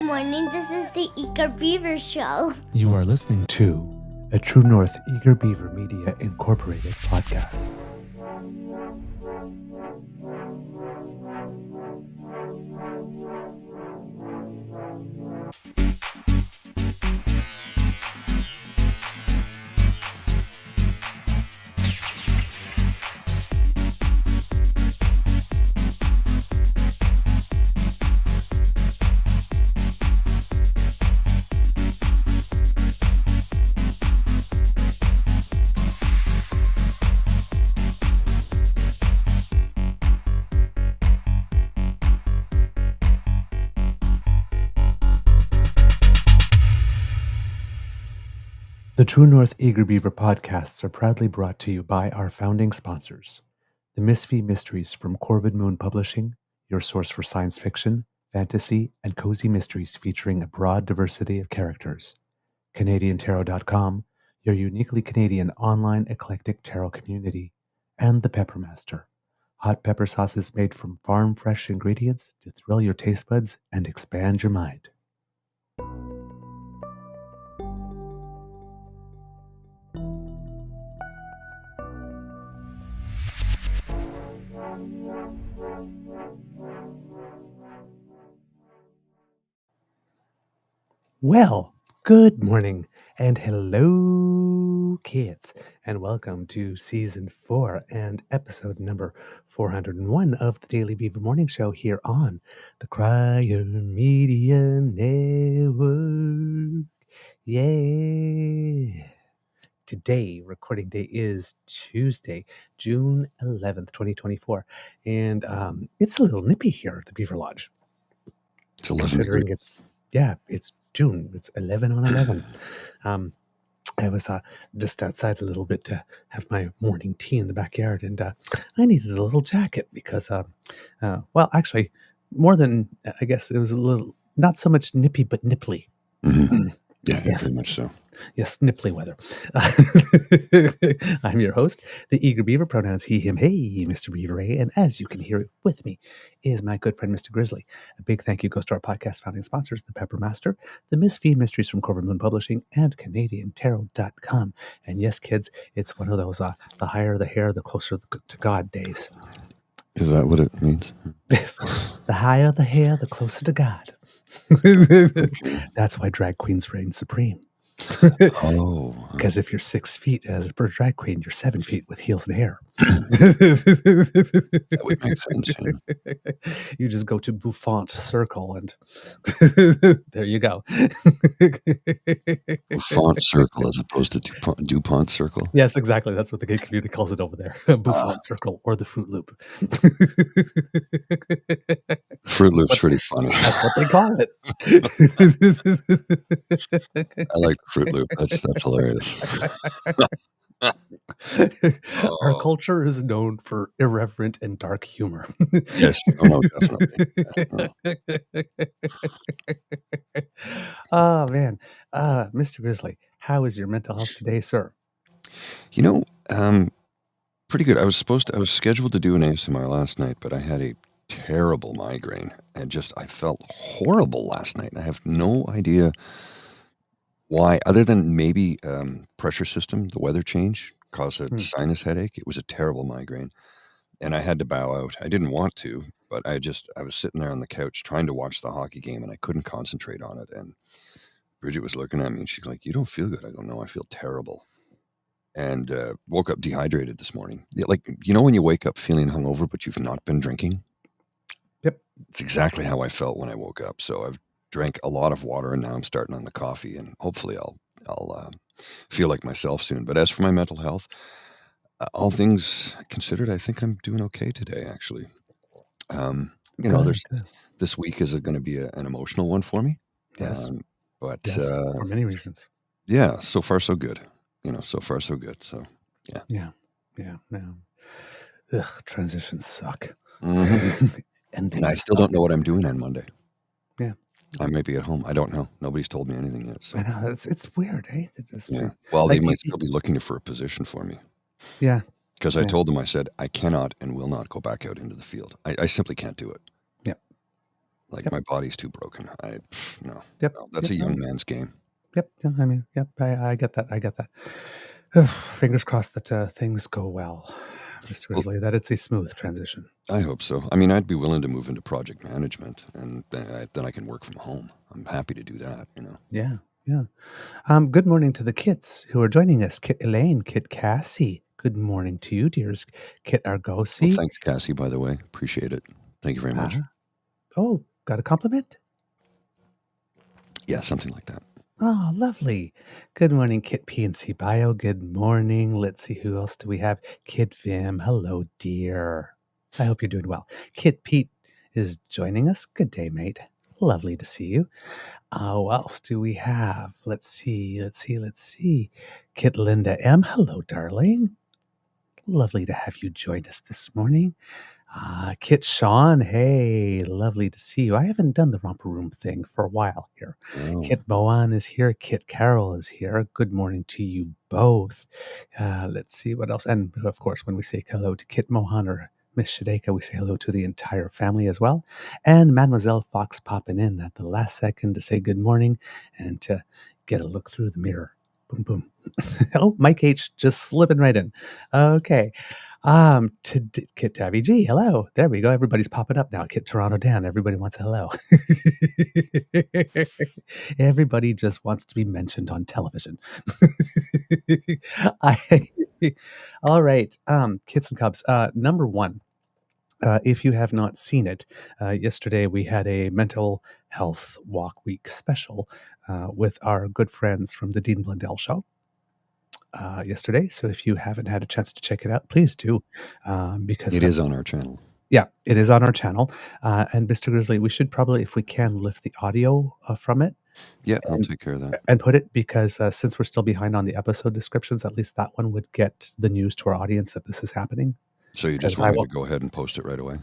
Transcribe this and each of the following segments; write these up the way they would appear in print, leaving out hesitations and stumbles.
Morning, this is the Eager Beaver Show. You are listening to a True North Eager Beaver Media Incorporated podcast. The True North Eager Beaver podcasts are proudly brought to you by our founding sponsors, the Misfit Mysteries from Corvid Moon Publishing, your source for science fiction, fantasy, and cozy mysteries featuring a broad diversity of characters, CanadianTarot.com, your uniquely Canadian online eclectic tarot community, and the Peppermaster, hot pepper sauces made from farm-fresh ingredients to thrill your taste buds and expand your mind. Well, good morning and hello, kids, and welcome to season 4 and episode number 401 of the Daily Beaver Morning Show here on the Crier Media Network. Yeah. Today, recording day is Tuesday, June 11th, 2024, and it's a little nippy here at the Beaver Lodge. It's 11 Considering it's June. It's 11 on 11. I was just outside a little bit to have my morning tea in the backyard, and I needed a little jacket because, actually, more than, I guess it was a little, not so much nippy, but nipply. Mm-hmm. Yeah, Yes. very much so. Yes, nipply weather. I'm your host, the Eager Beaver, pronouns he, him, hey, Mr. Beaver, and as you can hear with me is my good friend, Mr. Grizzly. A big thank you goes to our podcast founding sponsors, the Peppermaster, the Misfit Mysteries from Corvid Moon Publishing, and CanadianTarot.com. And yes, kids, it's one of those the higher the hair, the closer to God days. Is that what it means? The higher the hair, the closer to God. That's why drag queens reign supreme. Oh. Because if you're 6 feet as a drag queen, you're 7 feet with heels and hair. That would make sense. Yeah. You just go to Bouffant Circle and there you go. Font circle as opposed to DuPont circle. Yes, exactly. That's what the gay community calls it over there. Bouffant Circle or the Fruit Loop. Fruit Loop's pretty funny. That's what they call it. I like Fruit Loop. That's hilarious. Our culture is known for irreverent and dark humor. Yes. Oh, no, definitely. Yeah. Oh, man. Mr. Grizzly, how is your mental health today, sir? Pretty good. I was scheduled to do an ASMR last night, but I had a terrible migraine and I felt horrible last night. I have no idea why, other than maybe pressure system, the weather change caused a sinus headache. It was a terrible migraine, and I had to bow out. I didn't want to, but I was sitting there on the couch trying to watch the hockey game, and I couldn't concentrate on it. And Bridget was looking at me, and she's like, "You don't feel good." I go, "No, I feel terrible." And woke up dehydrated this morning. Like, when you wake up feeling hungover, but you've not been drinking? Yep. It's exactly how I felt when I woke up. So I've drank a lot of water, and now I'm starting on the coffee, and hopefully I'll feel like myself soon. But as for my mental health, all things considered, I think I'm doing okay today, actually. This week is going to be an emotional one for me. Yes. Yes, for many reasons. Yeah, so far so good. So far so good. So, yeah. Yeah. No. Ugh, transitions suck. Mm-hmm. And I still don't know what I'm doing on Monday. Yeah. I might be at home. I don't know. Nobody's told me anything yet. So. I know. It's weird, eh? Yeah. Well, they might still be looking for a position for me. Yeah. Because I told them, I said, I cannot and will not go back out into the field. I simply can't do it. Yeah. Like my body's too broken. No, Yep. no, that's Yep. a young man's game. Yep. Yeah, I mean, yep. I get that. I get that. Fingers crossed that things go well, Mr. Grizzly. That it's a smooth transition. I hope so. I mean, I'd be willing to move into project management, and then I can work from home. I'm happy to do that. Yeah. Yeah. Good morning to the kits who are joining us. Kit Elaine, Kit Cassie. Good morning to you, dears. Kit Argosi. Well, thanks, Cassie, by the way. Appreciate it. Thank you very much. Oh, got a compliment? Yeah, something like that. Oh, lovely. Good morning, Kit PNC Bio. Good morning. Let's see, who else do we have? Kit Vim. Hello, dear. I hope you're doing well. Kit Pete is joining us. Good day, mate. Lovely to see you. Who else do we have? Let's see. Kit Linda M. Hello, darling. Lovely to have you join us this morning. Kit Sean, hey, lovely to see you. I haven't done the Romper Room thing for a while here. Oh. Kit Moan is here. Kit Carroll is here. Good morning to you both. Let's see what else. And of course, when we say hello to Kit Mohan or Miss Shadeka, we say hello to the entire family as well. And Mademoiselle Fox popping in at the last second to say good morning and to get a look through the mirror. Boom, boom. Oh, Mike H just slipping right in. Okay. To Kit Tabby G, hello. There we go. Everybody's popping up now. Kit Toronto Dan, everybody wants a hello. Everybody just wants to be mentioned on television. All right. Kits and Cubs. Number one, if you have not seen it, yesterday we had a mental health walk week special with our good friends from the Dean Blundell Show. Yesterday. So if you haven't had a chance to check it out, please do. Because it is on our channel. Yeah, it is on our channel. And Mr. Grizzly, we should probably, if we can, lift the audio from it. Yeah, I'll take care of that. And put it, because since we're still behind on the episode descriptions, at least that one would get the news to our audience that this is happening. So you just want me to go ahead and post it right away?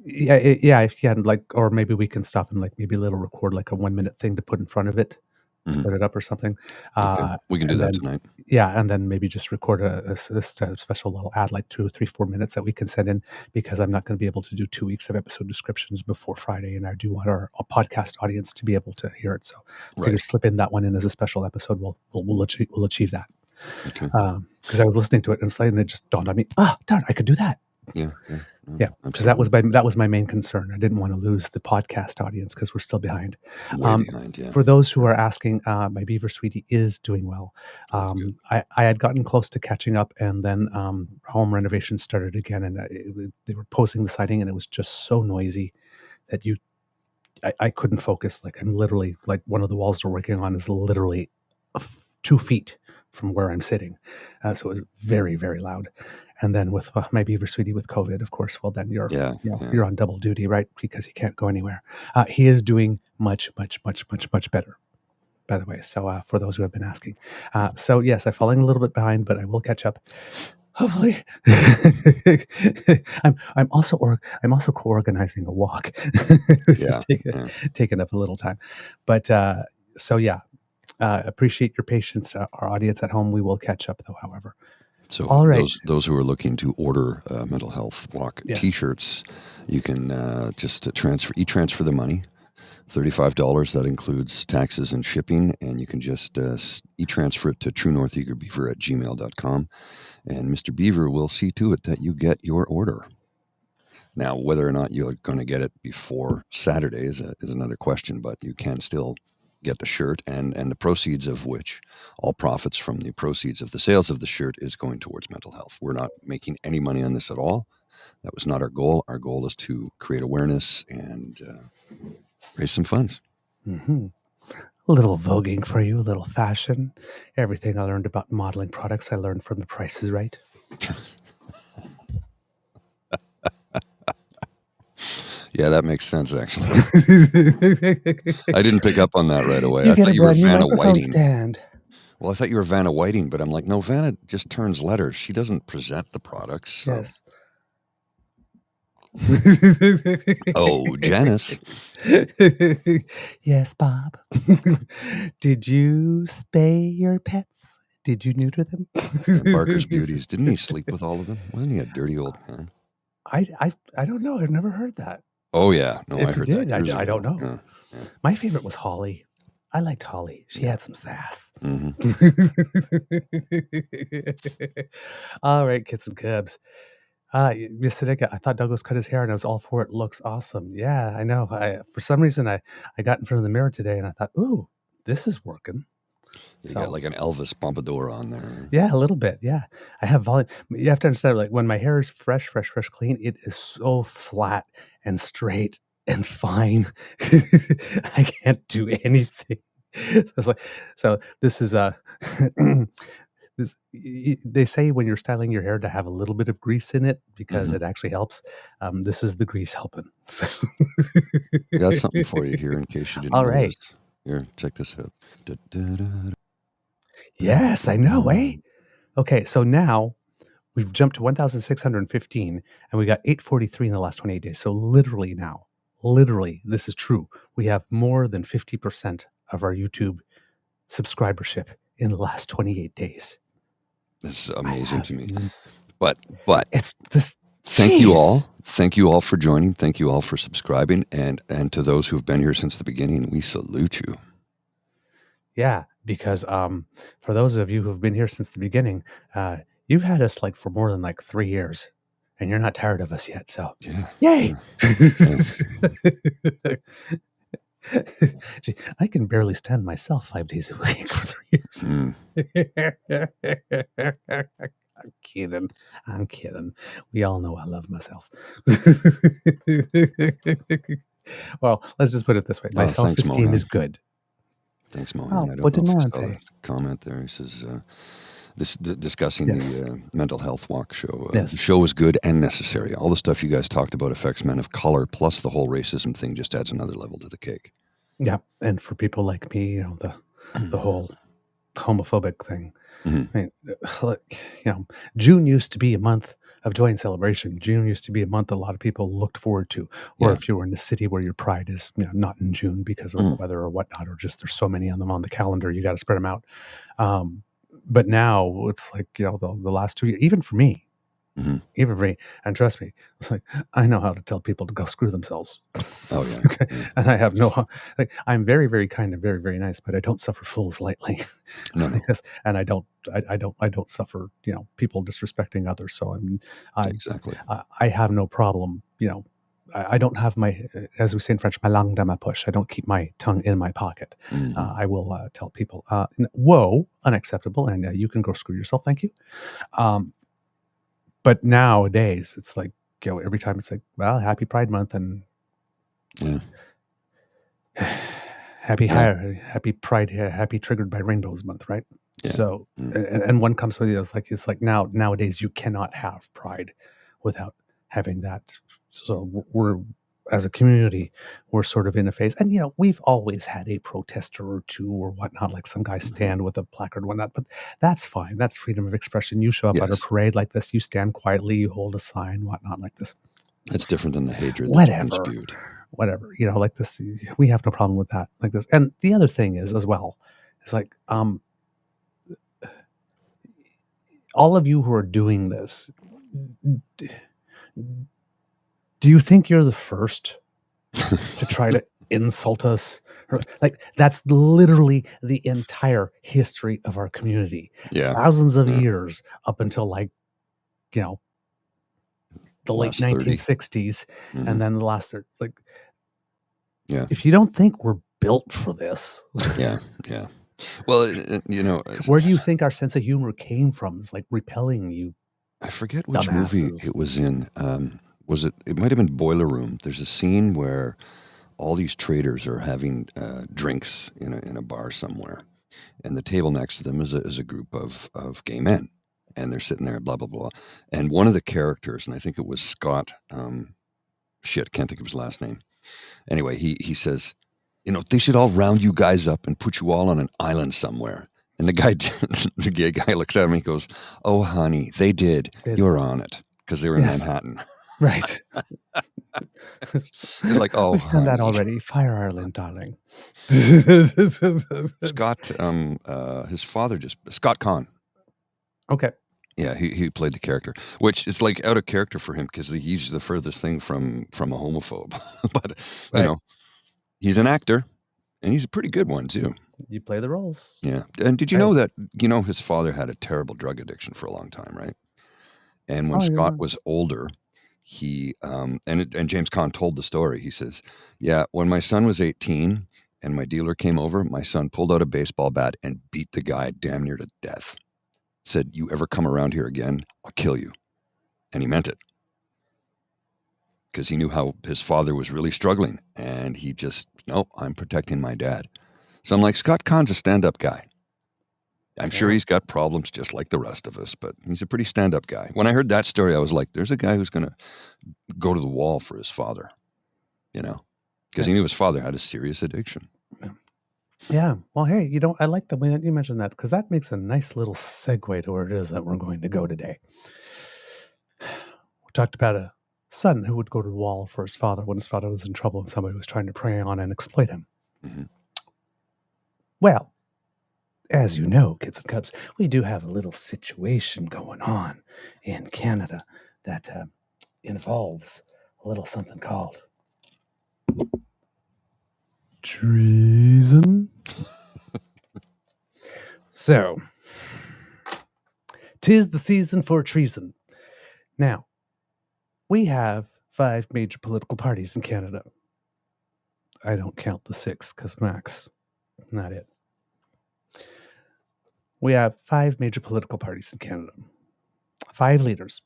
Yeah, if you can, or maybe we can stop and maybe a little record a 1-minute thing to put in front of it. To put it up or something. Okay. We can do that tonight. Yeah, and then maybe just record a special little ad, 2 or 3, 4 minutes that we can send in, because I'm not going to be able to do 2 weeks of episode descriptions before Friday, and I do want our podcast audience to be able to hear it. So I figure slip in that one in as a special episode. We'll achieve that. Okay. Because I was listening to it and it just dawned on me. Darn, I could do that. Yeah. Yeah, because that was my main concern. I didn't want to lose the podcast audience because we're still behind. Way behind, yeah. For those who are asking, my Beaver sweetie is doing well. I had gotten close to catching up, and then home renovations started again, and they were posing the siding, and it was just so noisy that I couldn't focus. I'm literally, one of the walls we're working on is literally 2 feet from where I'm sitting. So it was very, very loud. And then with my Beaver sweetie with COVID, of course, well, then you're on double duty, right? Because he can't go anywhere. He is doing much, much, much, much, much better, by the way. So for those who have been asking. So yes, I'm falling a little bit behind, but I will catch up. Hopefully. I'm also co-organizing a walk. Just taking up a little time. But so yeah, appreciate your patience. Our audience at home, we will catch up though, however. So all right. those who are looking to order mental health walk T-shirts, you can just transfer the money, $35. That includes taxes and shipping, and you can just e-transfer it to truenortheagerbeaver@gmail.com, and Mr. Beaver will see to it that you get your order. Now, whether or not you're going to get it before Saturday is another question, but you can still get the shirt, and the proceeds of which, all profits from the proceeds of the sales of the shirt, is going towards mental health. We're not making any money on this at all. That was not our goal. Our goal is to create awareness and raise some funds. Mm-hmm. A little voguing for you, a little fashion. Everything I learned about modeling products, I learned from The Price is Right. Yeah, that makes sense, actually. I didn't pick up on that right away. I thought you were Vanna Whiting. Stand. Well, I thought you were Vanna Whiting, but I'm like, no, Vanna just turns letters. She doesn't present the products. So. Yes. Oh, Janice. Yes, Bob. Did you spay your pets? Did you neuter them? Barker's Beauties. Didn't he sleep with all of them? Wasn't he a dirty old man? I don't know. I've never heard that. Oh yeah, no, I If you heard that did, years I don't ago. know. Yeah. My favorite was Holly. I liked Holly. She had some sass. hmm All right, kids and cubs. Yesterday, I thought Douglas cut his hair, and I was all for it. Looks awesome. Yeah, I know. For some reason, I got in front of the mirror today, and I thought, ooh, this is working. You got like an Elvis pompadour on there. Yeah, a little bit. Yeah, I have volume. You have to understand, like when my hair is fresh, clean, it is so flat and straight and fine. I can't do anything. So it's like, so this is they say when you're styling your hair to have a little bit of grease in it because it actually helps. This is the grease helping. So. I got something for you here in case you didn't All notice. right. Here, check this out. Yes, I know, eh? Okay, so now we've jumped to 1,615 and we got 843 in the last 28 days. So literally now, this is true. We have more than 50% of our YouTube subscribership in the last 28 days. This is amazing to me. But it's this. Thank you all. Thank you all for joining. Thank you all for subscribing. And to those who've been here since the beginning, we salute you. Yeah, because for those of you who've been here since the beginning, you've had us like for more than like 3 years, and you're not tired of us yet. So, yay! Gee, I can barely stand myself 5 days a week for 3 years. I'm kidding. We all know I love myself. Well, let's just put it this way: my self-esteem is good. Thanks, Mohan. What did Mohan say? Comment there. He says, discussing the mental health walk show. Yes. The show is good and necessary. All the stuff you guys talked about affects men of color, plus the whole racism thing just adds another level to the cake. Yeah, and for people like me, you know, the whole homophobic thing. I mean, look, you know, June used to be a month of joy and celebration. June used to be a month a lot of people looked forward to. Or if you were in a city where your pride is, you know, not in June because of the weather or whatnot, or just there's so many of them on the calendar, you got to spread them out. But now it's like, you know, the last 2 years, even for me, and trust me, it's like, I know how to tell people to go screw themselves. Oh yeah. Okay? And I have I'm very, very kind and very, very nice, but I don't suffer fools lightly. No. And I don't suffer, you know, people disrespecting others. So Exactly. I have no problem, you know. I don't have my, as we say in French, ma langue dans ma poche. I don't keep my tongue in my pocket. I will tell people, whoa, unacceptable, and you can go screw yourself, thank you. But nowadays, it's like, you know, every time it's like, well, happy Pride Month and happy Pride, happy Triggered by Rainbows Month, right? Yeah. So, and one comes with you. It's like nowadays you cannot have Pride without having that. So we're, as a community, we're sort of in a phase, and you know, we've always had a protester or two or whatnot, like some guy stand with a placard, whatnot. But that's fine. That's freedom of expression. You show up at a parade like this, you stand quietly, you hold a sign, whatnot, like this. That's different than the hatred that's been spewed. Whatever, you know, like this. We have no problem with that, like this. And the other thing is, as well, it's like, all of you who are doing this, do you think you're the first to try to insult us? Like, that's literally the entire history of our community. Yeah. Thousands of years up until, like, you know, the late 1960s. And then the last 30. It's like, if you don't think we're built for this. Yeah. Well, you know. Where do you think our sense of humor came from? It's like repelling you. I forget which movie it was in. Was it might have been Boiler Room. There's a scene where all these traders are having drinks in a bar somewhere, and the table next to them is a group of gay men, and they're sitting there, blah blah blah. And one of the characters, and I think it was Scott, can't think of his last name. Anyway, he says, you know, they should all round you guys up and put you all on an island somewhere. And the gay guy looks at him and he goes, "Oh honey, they did. You're on it," because they were in Manhattan. Right. You're like, oh, we've done that already. Fire Ireland, darling. Scott, his father Scott Kahn. Okay. Yeah, he played the character, which is like out of character for him because he's the furthest thing from a homophobe. But Right. he's an actor, and he's a pretty good one too. You play the roles. Yeah. And did you Right. know that his father had a terrible drug addiction for a long time, right? And when Oh, Scott yeah. was older, he and James Caan told the story. He says, "Yeah, when my son was 18 and my dealer came over, my son pulled out a baseball bat and beat the guy damn near to death. Said, 'You ever come around here again, I'll kill you.' And he meant it. Because he knew how his father was really struggling, and he just, no, I'm protecting my dad." So I'm like, Scott Caan's a stand-up guy. I'm sure he's got problems just like the rest of us, but he's a pretty stand-up guy. When I heard that story, I was like, there's a guy who's going to go to the wall for his father, because he knew his father had a serious addiction. Yeah. Well, hey, I like the way that you mentioned that because that makes a nice little segue to where it is that we're going to go today. We talked about a son who would go to the wall for his father when his father was in trouble and somebody was trying to prey on and exploit him. Mm-hmm. Well, as you know, kids and cubs, we do have a little situation going on in Canada that involves a little something called treason. So, 'tis the season for treason. Now, we have 5 major political parties in Canada. I don't count the 6 because Max, not it. We have 5 major political parties in Canada. 5 leaders.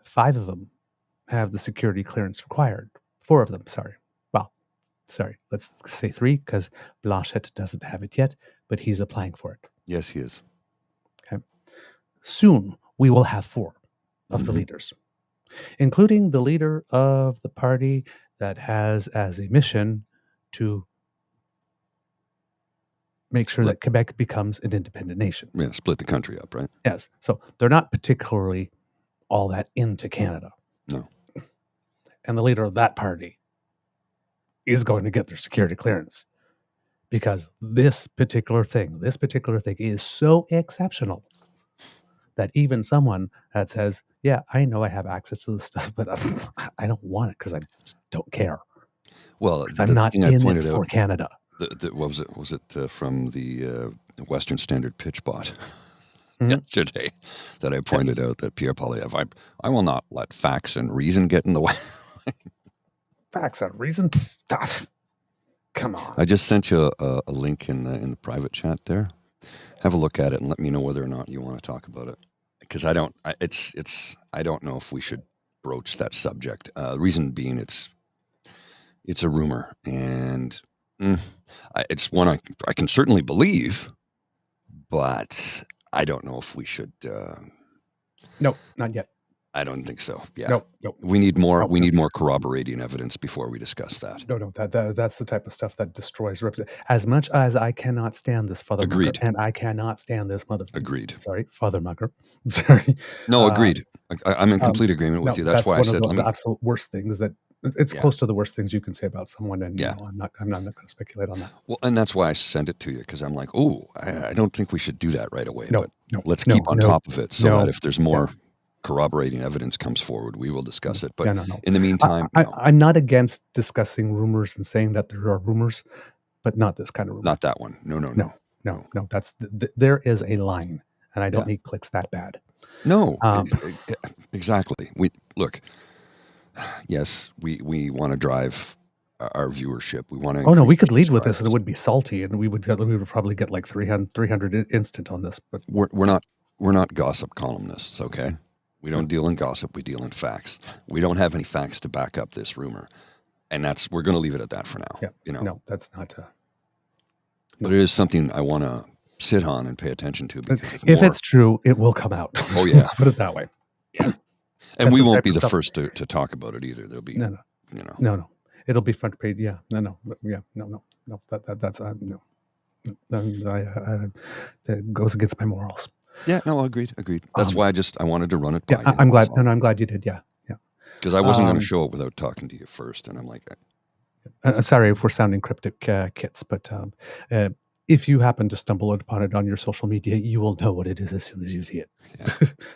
5 of them have the security clearance required. 4 of them, sorry. Well, sorry, let's say 3 because Blanchet doesn't have it yet, but he's applying for it. Yes, he is. Okay. Soon, we will have 4 of the leaders, including the leader of the party that has as a mission to make sure that Quebec becomes an independent nation. Yeah, split the country up, right? Yes. So they're not particularly all that into Canada. No. And the leader of that party is going to get their security clearance because this particular thing is so exceptional that even someone that says, yeah, I know I have access to this stuff, but I don't want it because I just don't care. Well, I'm not in it for Canada. What was it? Was it from the Western Standard pitch bot yesterday that I pointed out that Pierre Poilievre, I will not let facts and reason get in the way. Facts and reason? Come on. I just sent you a link in the private chat there. Have a look at it and let me know whether or not you want to talk about it. Because I don't know if we should broach that subject. Reason being, it's a rumor, and it's one I can certainly believe, but I don't know if we should. Nope, not yet. I don't think so. Yeah. Nope. We need more. We need more corroborating evidence before we discuss that. No. That's the type of stuff that destroys reputation. As much as I cannot stand this father mugger, and I cannot stand this mother. Agreed. Sorry, father mugger. Sorry. No, agreed. I'm in complete agreement with you. That's why I said one of the absolute worst things that. It's close to the worst things you can say about someone, and I'm not going to speculate on that. Well, and that's why I sent it to you because I'm like, I don't think we should do that right away. No, let's keep on top of it so that if there's more corroborating evidence comes forward, we will discuss it. But in the meantime, I'm not against discussing rumors and saying that there are rumors, but not this kind of rumor. Not that one. No. That's there is a line, and I don't need clicks that bad. No, exactly. We look. Yes, we want to drive our viewership. We want to. Oh no, we could lead with this, and it would be salty, and we would probably get like 300 instant on this. But we're not gossip columnists, okay? We don't deal in gossip. We deal in facts. We don't have any facts to back up this rumor, and we're going to leave it at that for now. Yeah, no, that's not. But it is something I want to sit on and pay attention to. Because if it's true, it will come out. Oh yeah, let's put it that way. Yeah. And we won't be the first to talk about it either. There'll be no. It'll be front page. Yeah, no. That's no. That goes against my morals. Yeah, no, agreed. That's why I wanted to run it by you. I'm glad. No, I'm glad you did. Yeah. Because I wasn't going to show it without talking to you first, and I'm like, sorry if we're sounding cryptic, kits, but if you happen to stumble upon it on your social media, you will know what it is as soon as you see it. Yeah.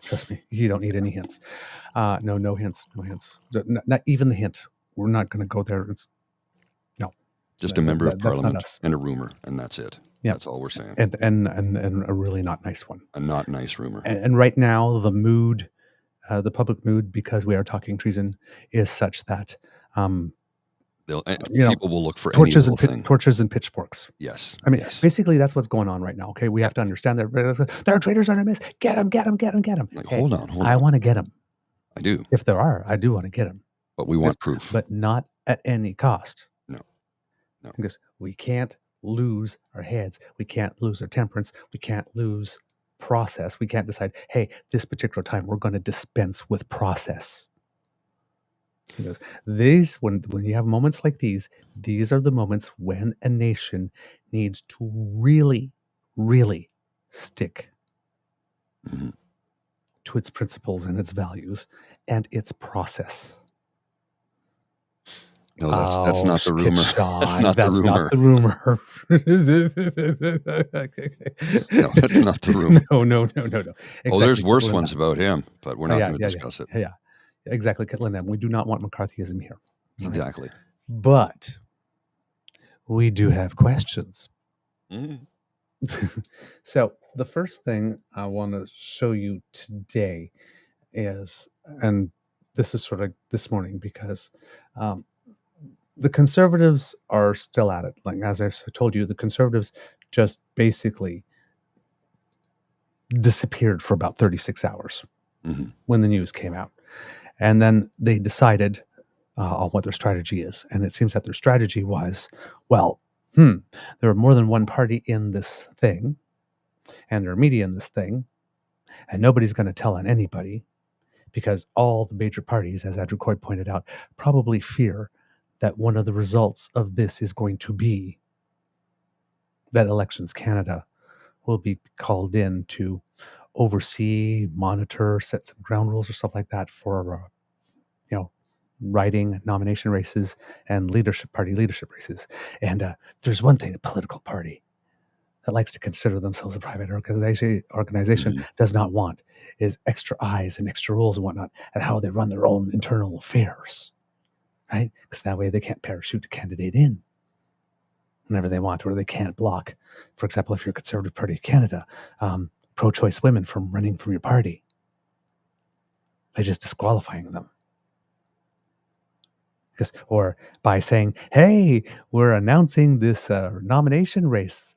Trust me, you don't need any hints. No hints. Not even the hint. We're not going to go there. It's no. Just a member of That's not parliament us. and a rumor, and that's it. Yeah. That's all we're saying. And a really not nice one. A not nice rumor. And right now, the mood, the public mood, because we are talking treason, is such that people will look for torches any little thing. Torches and pitchforks. Yes. I mean, yes. basically, that's what's going on right now. Okay, we have to understand that there are traitors on our midst. Get them. Like, hey, hold on. I want to get them. I do. If there are, I do want to get them. But we want proof. But not at any cost. No. Because we can't lose our heads. We can't lose our temperance. We can't lose process. We can't decide, hey, this particular time we're going to dispense with process. Because when you have moments like these are the moments when a nation needs to really, really stick to its principles and its values and its process. No, that's not the rumor. That's not the rumor. No, that's not the rumor. No. Exactly. Oh, there's worse ones about him, but we're not going to discuss it. Yeah. Exactly, Kitlan. We do not want McCarthyism here. Exactly. Right? But we do have questions. So the first thing I want to show you today is, and this is sort of this morning because the conservatives are still at it. Like, as I told you, the conservatives just basically disappeared for about 36 hours when the news came out. And then they decided on what their strategy is. And it seems that their strategy was, there are more than one party in this thing, and there are media in this thing, and nobody's going to tell on anybody because all the major parties, as Andrew Coy pointed out, probably fear that one of the results of this is going to be that Elections Canada will be called in to oversee, monitor, set some ground rules or stuff like that for, writing nomination races and leadership races. And there's one thing a political party that likes to consider themselves a private organization does not want is extra eyes and extra rules and whatnot and how they run their own internal affairs, right? Because that way they can't parachute a candidate in whenever they want, or they can't block, for example, if you're a Conservative Party of Canada, pro-choice women from running from your party by just disqualifying them. Or by saying, hey, we're announcing this nomination race.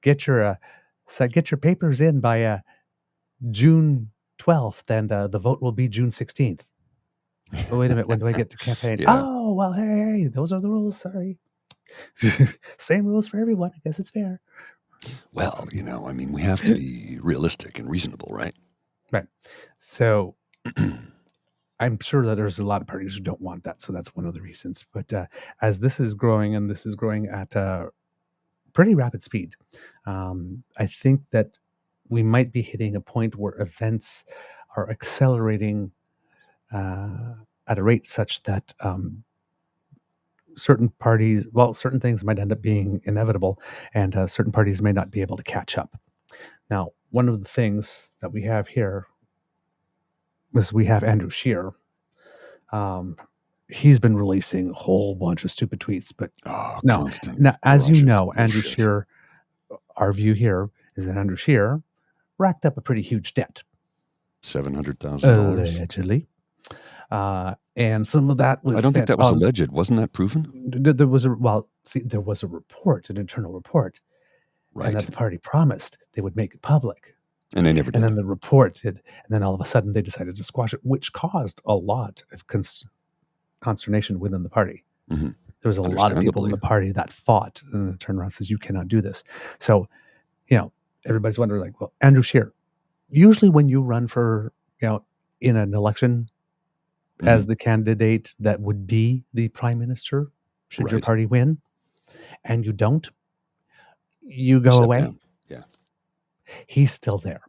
Get your papers in by June 12th, and the vote will be June 16th. Oh, wait a minute, when do I get to campaign? Yeah. Oh, well, hey, those are the rules, sorry. Same rules for everyone. I guess it's fair. Well, we have to be realistic and reasonable, right? Right. So I'm sure that there's a lot of parties who don't want that. So that's one of the reasons. But as this is growing, and this is growing at a pretty rapid speed, I think that we might be hitting a point where events are accelerating at a rate such that certain things might end up being inevitable, and certain parties may not be able to catch up. Now, one of the things that we have here is we have Andrew Scheer. He's been releasing a whole bunch of stupid tweets, but now, as you know, Andrew Scheer, our view here is that Andrew Scheer racked up a pretty huge debt. $700,000. Allegedly. And some of that was... I don't think that was alleged. Wasn't that proven? There was a report, an internal report, right, and that the party promised they would make it public. And they never did. And then the report did, and then all of a sudden they decided to squash it, which caused a lot of consternation within the party. There was a lot of people in the party that fought, and turned around and says, you cannot do this. So, everybody's wondering, like, well, Andrew Scheer, usually when you run for, in an election as the candidate that would be the prime minister, should your party win, and you don't, you go away. Down. Yeah. He's still there.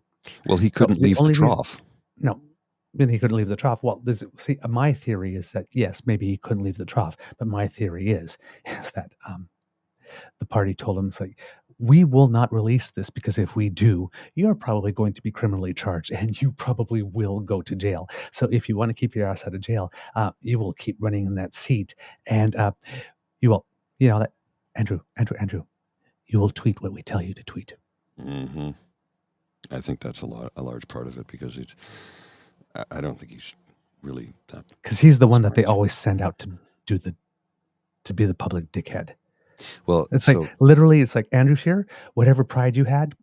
Well, he couldn't leave the trough. No, then he couldn't leave the trough. Well, my theory is that, yes, maybe he couldn't leave the trough, but my theory is that the party told him, it's like, we will not release this because if we do, you're probably going to be criminally charged and you probably will go to jail. So if you want to keep your ass out of jail, you will keep running in that seat and you will, that Andrew, you will tweet what we tell you to tweet. Mm-hmm. I think that's a large part of it because I don't think he's really that. Because he's the one that they always send out to be the public dickhead. Well, it's like literally, it's like Andrew Scheer, whatever pride you had,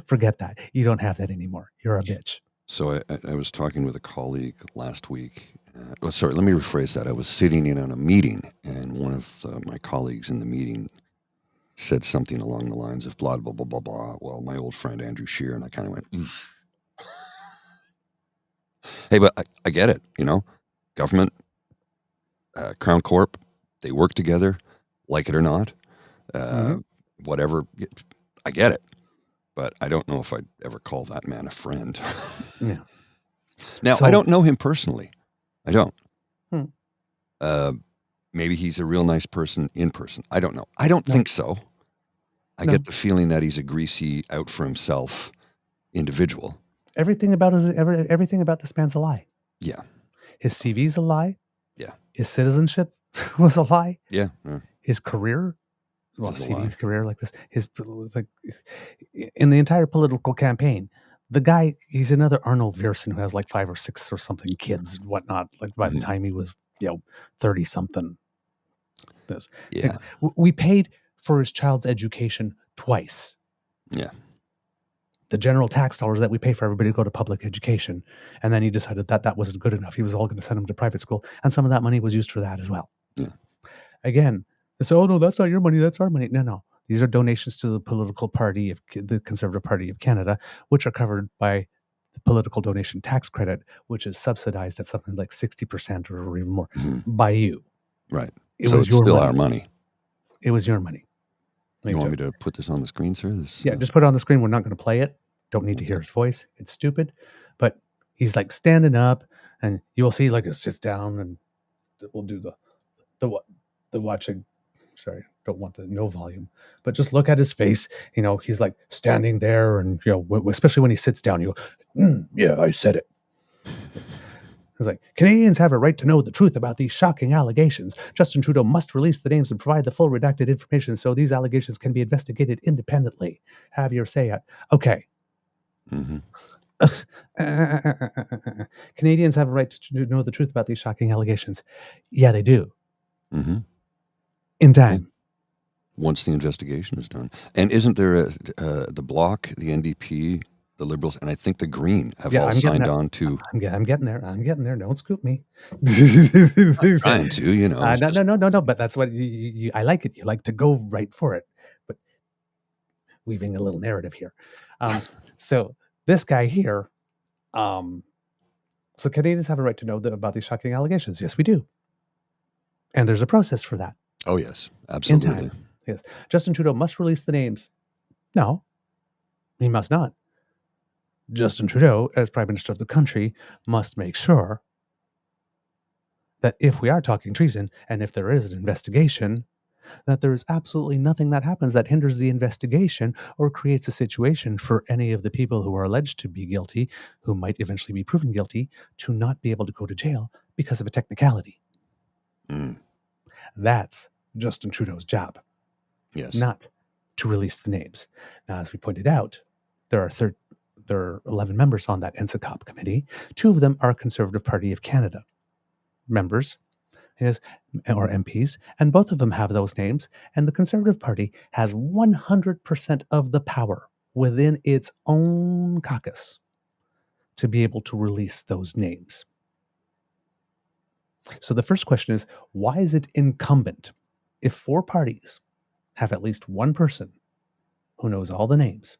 forget that. You don't have that anymore. You're a bitch. So I was talking with a colleague last week. Sorry, let me rephrase that. I was sitting in on a meeting, and one of my colleagues in the meeting said something along the lines of blah, blah, blah, blah, blah. Well, my old friend Andrew Scheer, and I kind of went, hey, but I get it, government, Crown Corp, they work together, like it or not. Whatever, I get it, but I don't know if I'd ever call that man a friend. Yeah. Now, I don't know him personally. I don't. Maybe he's a real nice person in person. I don't know. I don't think so. I get the feeling that he's a greasy, out for himself individual. Everything about this man's a lie. Yeah. His CV's a lie. Yeah. His citizenship was a lie. Yeah. His career, CV's career like this, in the entire political campaign, the guy, he's another Arnold Viersen who has like 5 or 6 or something kids and whatnot. Like by the time he was, 30 something. Yeah. We paid for his child's education twice. Yeah. The general tax dollars that we pay for everybody to go to public education. And then he decided that wasn't good enough. He was all going to send them to private school. And some of that money was used for that as well. Yeah. Again, they say, oh, no, that's not your money. That's our money. No. These are donations to the political party of the Conservative Party of Canada, which are covered by the political donation tax credit, which is subsidized at something like 60% or even more by you. Right. It so was it's your still money. our money. It was your money. You want me to put this on the screen, sir? Just put it on the screen. We're not going to play it. Don't need to hear his voice. It's stupid. But he's like standing up, and you will see like it sits down, and we'll do the watching. Sorry, don't want the no volume. But just look at his face. He's like standing there, and especially when he sits down, you go, yeah, I said it. It's like, Canadians have a right to know the truth about these shocking allegations. Justin Trudeau must release the names and provide the full redacted information so these allegations can be investigated independently. Have your say at. Okay. Canadians have a right to know the truth about these shocking allegations. Yeah, they do. In time. Once the investigation is done. And isn't there the Bloc, the NDP, the Liberals, and I think the Green have all signed on to... I'm getting there. Don't scoop me. I'm trying to, No. But that's what I like it. You like to go right for it. But weaving a little narrative here. So this guy here, so Canadians have a right to know about these shocking allegations. Yes, we do. And there's a process for that. Oh, yes. Absolutely. In time. Yes. Justin Trudeau must release the names. No, he must not. Justin Trudeau, as Prime Minister of the country, must make sure that if we are talking treason and if there is an investigation, that there is absolutely nothing that happens that hinders the investigation or creates a situation for any of the people who are alleged to be guilty, who might eventually be proven guilty, to not be able to go to jail because of a technicality. That's Justin Trudeau's job. Yes. Not to release the names. Now, as we pointed out, there are 11 members on that NSICOP committee. 2 of them are Conservative Party of Canada members, or MPs, and both of them have those names. And the Conservative Party has 100% of the power within its own caucus to be able to release those names. So the first question is, why is it incumbent if 4 parties have at least one person who knows all the names?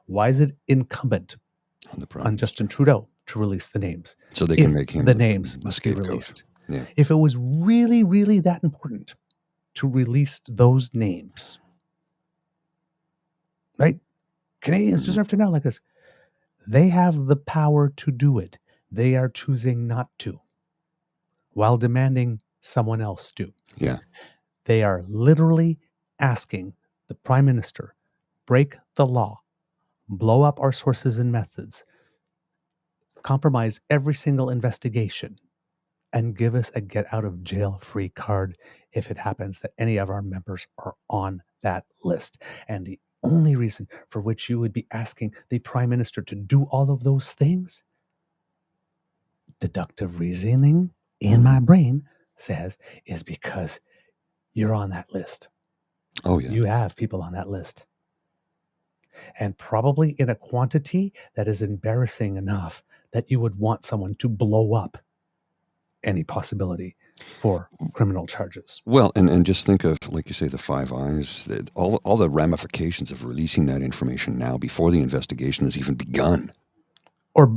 Why is it incumbent on Justin Trudeau to release the names? So they can make him the names must be released. Yeah. If it was really, really that important to release those names, right? Canadians deserve to know like this. They have the power to do it. They are choosing not to, while demanding someone else do. Yeah. They are literally asking the Prime Minister break the law, blow up our sources and methods, compromise every single investigation, and give us a get-out-of-jail-free card if it happens that any of our members are on that list. And the only reason for which you would be asking the Prime Minister to do all of those things, deductive reasoning in my brain says, is because you're on that list. Oh, yeah. You have people on that list. And probably in a quantity that is embarrassing enough that you would want someone to blow up any possibility for criminal charges. Well, and just think of, like you say, the Five Eyes, all the ramifications of releasing that information now before the investigation has even begun.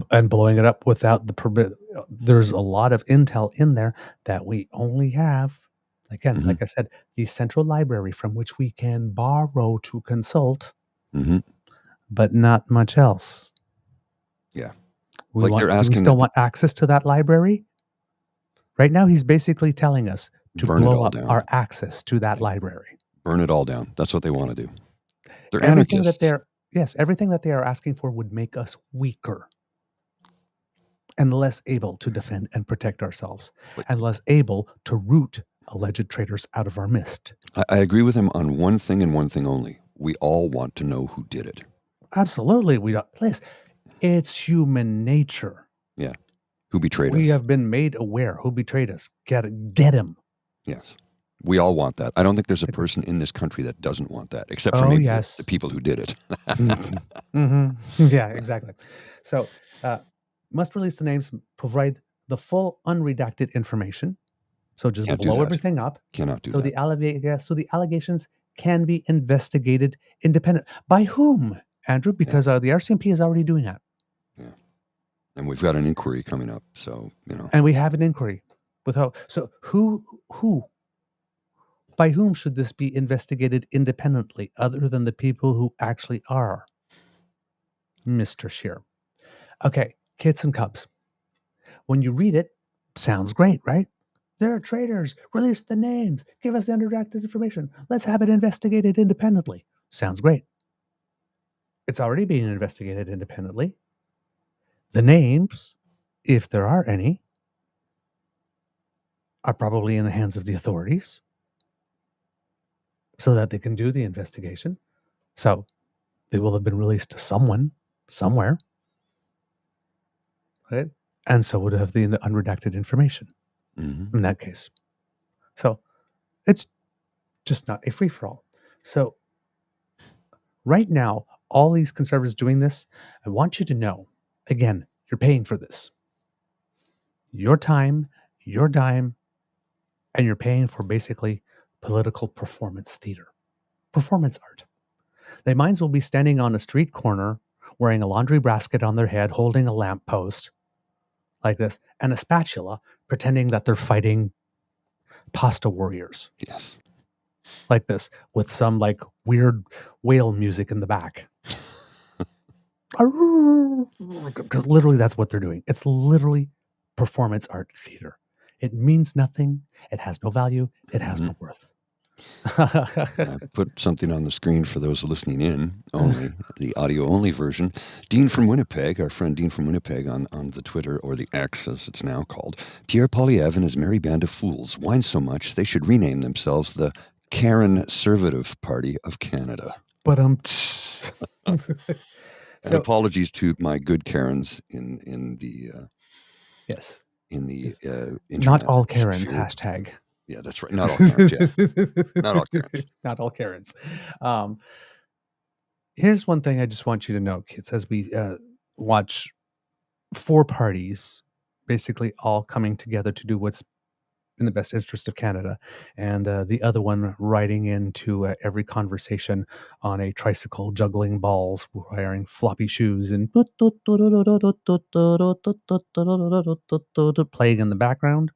And blowing it up without the permit. There's a lot of intel in there that we only have, again, like I said, the central library from which we can borrow to consult, but not much else. Yeah. Do we still want access to that library? Right now, he's basically telling us to blow up our access to that library. Burn it all down. That's what they want to do. They're everything anarchists. Everything that they are asking for would make us weaker and less able to defend and protect ourselves, and less able to root alleged traitors out of our midst. I agree with him on one thing and one thing only. We all want to know who did it. Absolutely. We don't. Liz, it's human nature. Yeah. Who betrayed us? We have been made aware who betrayed us. Get him. Yes. We all want that. I don't think there's a person in this country that doesn't want that, except for maybe the people who did it. Yeah, exactly. So, must release the names, provide the full unredacted information. So just blow everything up. Cannot do that. So the allegations can be investigated independent. By whom, Andrew? Because the RCMP is already doing that. Yeah. And we've got an inquiry coming up, so, And we have an inquiry. So who, by whom should this be investigated independently, other than the people who actually are Mr. Scheer? Okay, Kits and Cubs. When you read it, sounds great, right? There are traitors. Release the names. Give us the unredacted information. Let's have it investigated independently. Sounds great. It's already being investigated independently. The names, if there are any, are probably in the hands of the authorities so that they can do the investigation. So they will have been released to someone, somewhere. Right? And so would have the unredacted information in that case. So it's just not a free-for-all. So right now, all these conservatives doing this, I want you to know, again, you're paying for this. Your time, your dime, and you're paying for basically political performance theater, performance art. They might as well be standing on a street corner wearing a laundry basket on their head, holding a lamppost like this, and a spatula, pretending that they're fighting pasta warriors. Yes. Like this, with some like weird whale music in the back. Because literally that's what they're doing. It's literally performance art theater. It means nothing. It has no value. It has no worth. I put something on the screen for those listening in only, the audio only version. Dean from Winnipeg, our friend Dean from Winnipeg on the Twitter, or the X as it's now called. Pierre Poilievre and his merry band of fools whine so much they should rename themselves the Karen-Servative Party of Canada. But and apologies to my good Karens in the yes. In the not all Karens hashtag. Yeah, that's right. Not all Karens. Yeah. Not all Karens. Not all Karens. Here's one thing I just want you to know, kids, as we watch four parties basically all coming together to do what's in the best interest of Canada, and the other one riding into every conversation on a tricycle, juggling balls, wearing floppy shoes, and playing in the background.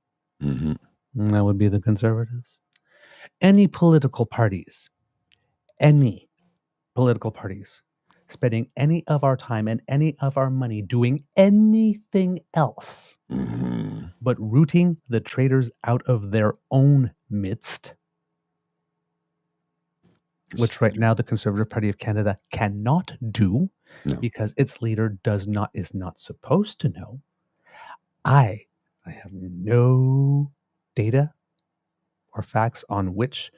That would be the Conservatives. Any political parties spending any of our time and any of our money doing anything else but rooting the traitors out of their own midst which right now the Conservative Party of Canada cannot do No. because its leader is not supposed to know. I have no data or facts on which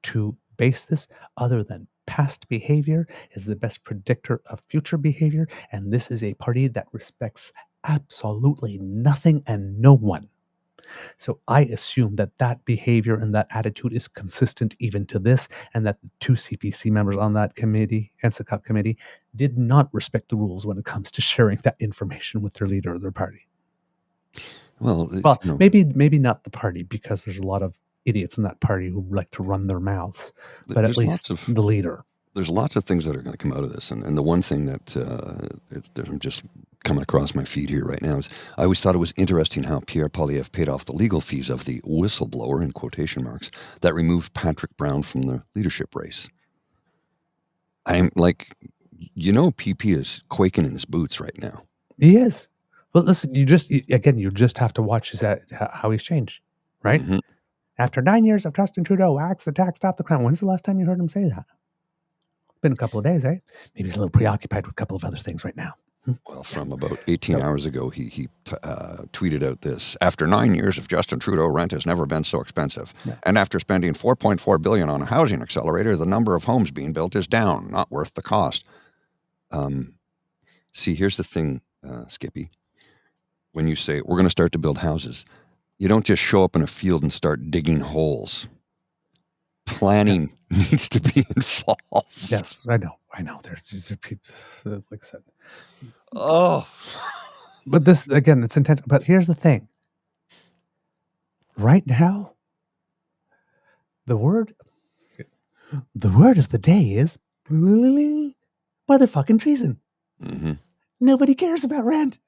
to base this other than past behavior is the best predictor of future behavior, and this is a party that respects absolutely nothing and no one. So I assume that behavior and that attitude is consistent even to this, and that the two CPC members on that committee, NSICOP committee, did not respect the rules when it comes to sharing that information with their leader of their party. Well, maybe not the party, because there's a lot of idiots in that party who like to run their mouths, but at least the leader. There's lots of things that are going to come out of this, and the one thing that I'm just coming across my feed here right now is I always thought it was interesting how Pierre Poilievre paid off the legal fees of the whistleblower, in quotation marks, that removed Patrick Brown from the leadership race. I'm like, PP is quaking in his boots right now. He is. Well, listen, you just have to watch how he's changed, right? Mm-hmm. After 9 years of Justin Trudeau, axe the tax, stop the crime. When's the last time you heard him say that? Been a couple of days, eh? Maybe he's a little preoccupied with a couple of other things right now. Well, from about 18 hours ago, he tweeted out this: after 9 years of Justin Trudeau, rent has never been so expensive. Yeah. And after spending $4.4 billion on a housing accelerator, the number of homes being built is down, not worth the cost. See, here's the thing, Skippy. When you say, we're going to start to build houses, you don't just show up in a field and start digging holes. Planning needs to be involved. Yes, I know. These are people, like I said. Oh. But this, again, it's intentional. But here's the thing. Right now, the word of the day is motherfucking treason. Mm-hmm. Nobody cares about rent.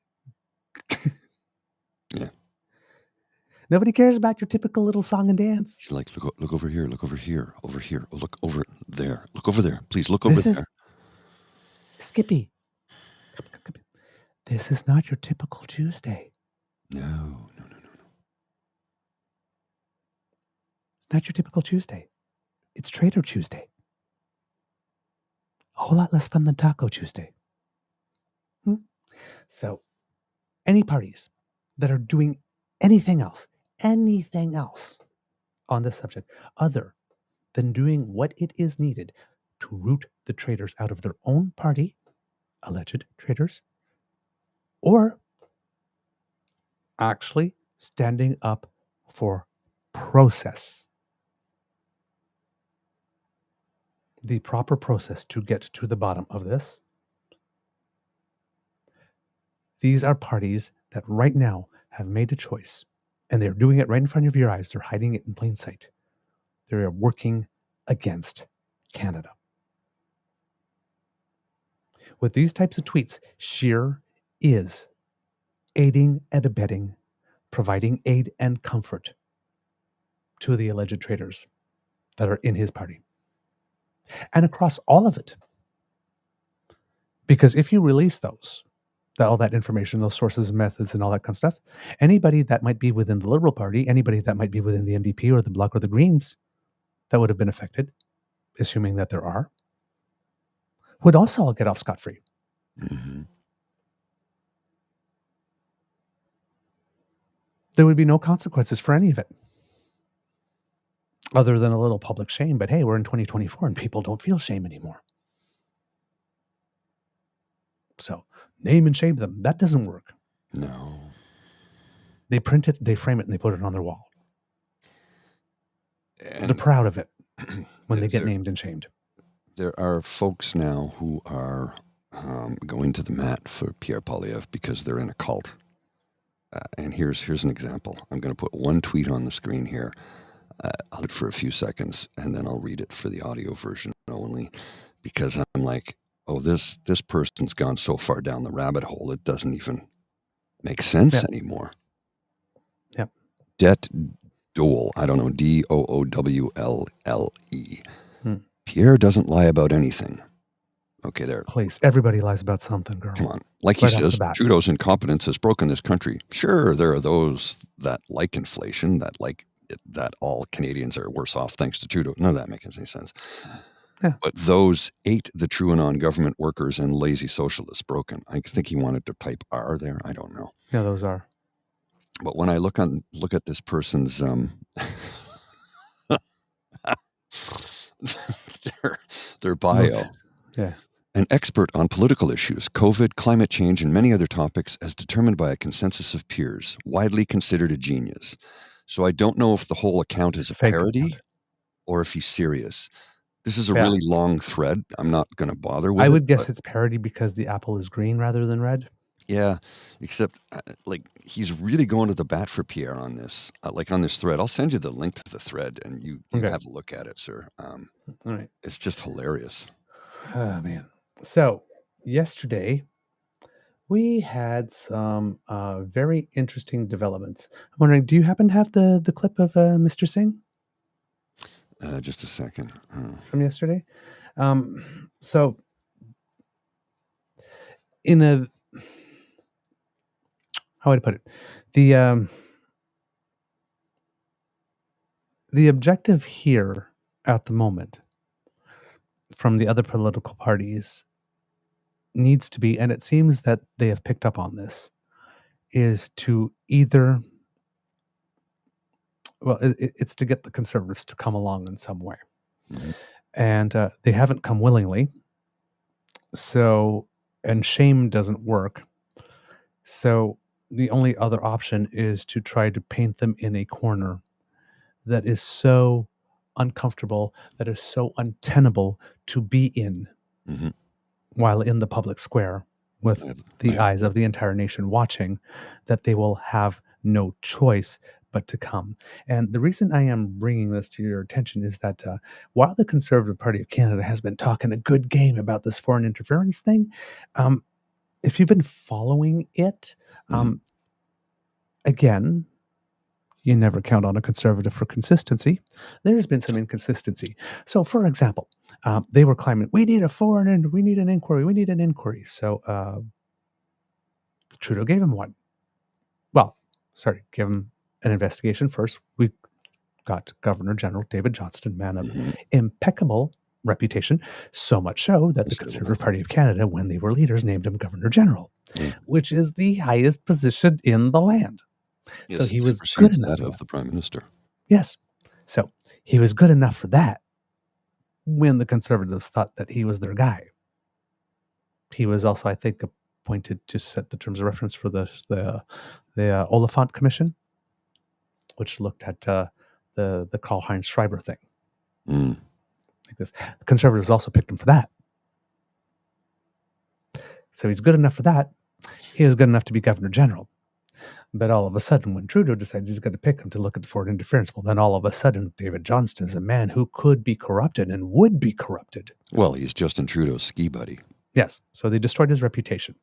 Yeah. Nobody cares about your typical little song and dance. She's like, look over here, look over here, over here. Oh, look over there. Look over there. Please look over there. Skippy. Come. This is not your typical Tuesday. No. It's not your typical Tuesday. It's Trader Tuesday. A whole lot less fun than Taco Tuesday. So, any parties that are doing anything else on this subject other than doing what it is needed to root the traitors out of their own party, alleged traitors, or actually standing up for process, the proper process to get to the bottom of this. These are parties that right now have made a choice, and they're doing it right in front of your eyes. They're hiding it in plain sight. They are working against Canada. With these types of tweets, Scheer is aiding and abetting, providing aid and comfort to the alleged traitors that are in his party. And across all of it. Because if you release all that information, those sources and methods and all that kind of stuff, anybody that might be within the Liberal Party, anybody that might be within the NDP or the Bloc or the Greens that would have been affected, assuming that there are, would also all get off scot-free. Mm-hmm. There would be no consequences for any of it, other than a little public shame. But hey, we're in 2024 and people don't feel shame anymore. So name and shame them. That doesn't work. No. They print it, they frame it, and they put it on their wall. And they're proud of it when they get named and shamed. There are folks now who are going to the mat for Pierre Poilievre because they're in a cult. And here's an example. I'm going to put one tweet on the screen here. I'll do it for a few seconds, and then I'll read it for the audio version only, because I'm like, oh, this person's gone so far down the rabbit hole, it doesn't even make sense anymore. Yep. Debt Dole, I don't know, Doowlle. Pierre doesn't lie about anything. Okay, there. Please, everybody lies about something, girl. Come on. Like he says, Trudeau's incompetence has broken this country. Sure, there are those that like inflation, that like that all Canadians are worse off thanks to Trudeau. None of that makes any sense. Yeah. But those ate the TrueAnon government workers and lazy socialists broken. I think he wanted to type R there. I don't know. Yeah, those are. But when I look at this person's their bio, Yeah. an expert on political issues, COVID, climate change, and many other topics, as determined by a consensus of peers, widely considered a genius. So I don't know if the whole account is a Fake parody account. or if he's serious. This is a Yeah. really long thread. I'm not going to bother with it. I would guess it's parody because the apple is green rather than red. Yeah, except like he's really going to the bat for Pierre on this, like on this thread. I'll send you the link to the thread and you Okay. have a look at it, sir. All right. It's just hilarious. Oh, man. So yesterday we had some very interesting developments. I'm wondering, do you happen to have the clip of Mr. Singh Just a second. from yesterday? So in a, how would I put it? The objective here at the moment from the other political parties needs to be, and it seems that they have picked up on this, is to either, well, it's to get the conservatives to come along in some way. Mhm. And they haven't come willingly. So, and shame doesn't work. So the only other option is to try to paint them in a corner that is so uncomfortable, that is so untenable to be in Mhm. while in the public square with the eyes of the entire nation watching, that they will have no choice but to come. And the reason I am bringing this to your attention is that while the Conservative Party of Canada has been talking a good game about this foreign interference thing, if you've been following it, again, you never count on a conservative for consistency. There's been some inconsistency. So, for example, they were claiming, we need an inquiry. So Trudeau gave him one. Well, sorry, give him an investigation first. We got Governor General David Johnston, man of impeccable reputation, so much so that the Conservative Party of Canada, when they were leaders, named him Governor General, which is the highest position in the land. Yes, so he was good enough that of the Prime Minister. Yes. So he was good enough for that when the Conservatives thought that he was their guy. He was also, I think, appointed to set the terms of reference for the Oliphant Commission, which looked at the Karl-Heinz Schreiber thing. Like this. The Conservatives also picked him for that. So he's good enough for that. He was good enough to be Governor General. But all of a sudden, when Trudeau decides he's going to pick him to look at the foreign interference, well, then all of a sudden, David Johnston is a man who could be corrupted and would be corrupted. Well, he's Justin Trudeau's ski buddy. Yes. So they destroyed his reputation,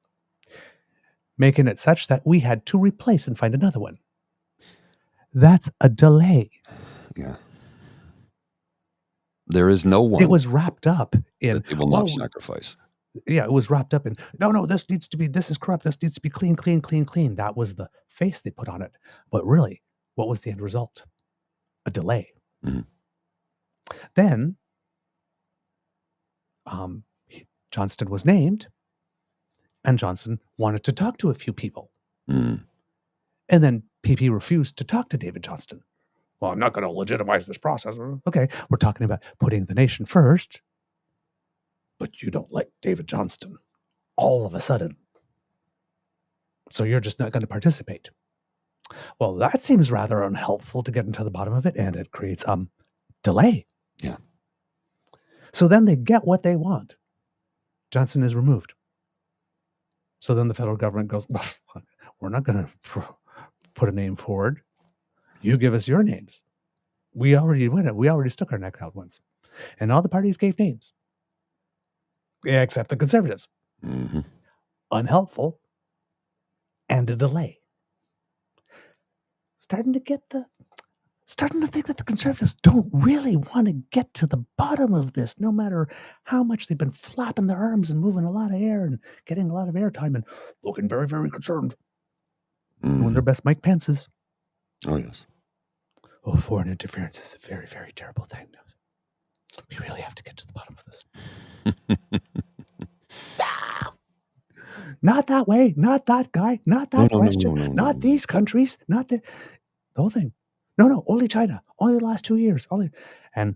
making it such that we had to replace and find another one. That's a delay. Yeah. There is no one. It was wrapped up in. That they will not sacrifice. Yeah, it was wrapped up in, no, this is corrupt. This needs to be clean. That was the face they put on it. But really, what was the end result? A delay. Then, Johnston was named, and Johnson wanted to talk to a few people. And then PP refused to talk to David Johnston. Well, I'm not going to legitimize this process. Okay, we're talking about putting the nation first. But you don't like David Johnston all of a sudden. So you're just not going to participate. Well, that seems rather unhelpful to get into the bottom of it, and it creates delay. Yeah. So then they get what they want. Johnson is removed. So then the federal government goes, well, we're not going to put a name forward. You give us your names. We already went it. We already stuck our neck out once. And all the parties gave names. Except the Conservatives. Unhelpful and a delay. Starting to think that the Conservatives don't really want to get to the bottom of this, no matter how much they've been flapping their arms and moving a lot of air and getting a lot of airtime and looking very, very concerned. Doing their best Mike Pence's. Oh, yes. Oh, foreign interference is a very, very terrible thing. We really have to get to the bottom of this. Not that way, not that guy, not that question, No. not these countries, not the whole thing. No, only China, only the last 2 years, and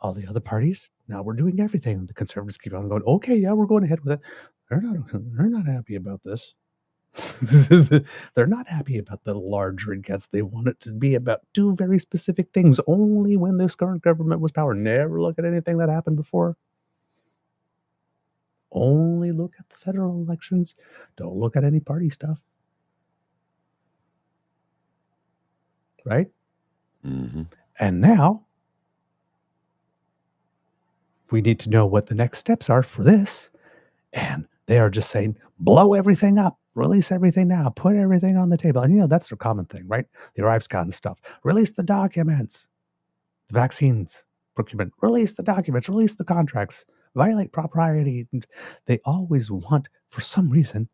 all the other parties, now we're doing everything. The conservatives keep on going, okay, yeah, we're going ahead with it. They're not happy about this. They're not happy about the larger it gets. They want it to be about two very specific things. Only when this current government was power. Never look at anything that happened before. Only look at the federal elections. Don't look at any party stuff. Right? Mm-hmm. And now we need to know what the next steps are for this. And they are just saying, blow everything up, release everything now, put everything on the table. And that's their common thing, right? The arrives gotten stuff. Release the documents, the vaccines procurement, release the documents, release the contracts, violate propriety. And they always want, for some reason,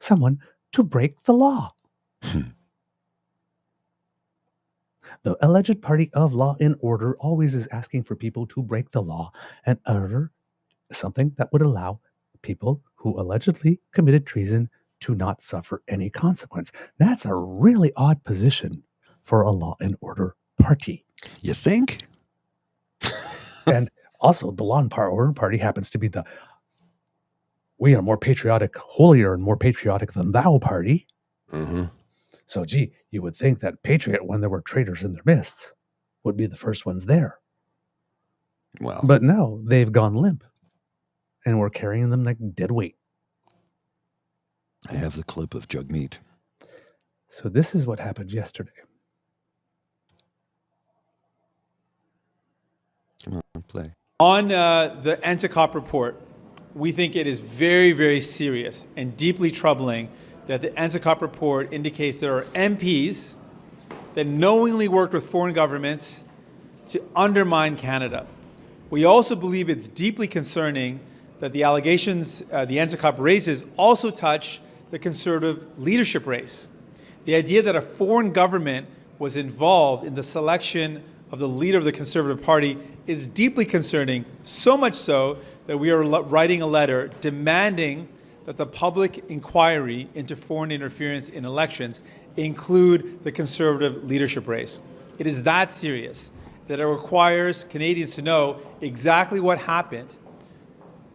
someone to break the law. The alleged party of law and order always is asking for people to break the law and utter something that would allow people who allegedly committed treason to not suffer any consequence. That's a really odd position for a law and order party. You think? And also, the law and order party happens to be the we are more patriotic, holier and more patriotic than thou party. Mm-hmm. So, gee, you would think that patriot, when there were traitors in their midst, would be the first ones there. Well, But no, they've gone limp. And we're carrying them like dead weight. I have the clip of Jug Meat. So this is what happened yesterday. Come on, play. On the Anticop report, we think it is very, very serious and deeply troubling that the Anticop report indicates there are MPs that knowingly worked with foreign governments to undermine Canada. We also believe it's deeply concerning that the allegations the Anticop raises also touch the Conservative leadership race. The idea that a foreign government was involved in the selection of the leader of the Conservative Party is deeply concerning, so much so that we are writing a letter demanding that the public inquiry into foreign interference in elections include the Conservative leadership race. It is that serious that it requires Canadians to know exactly what happened,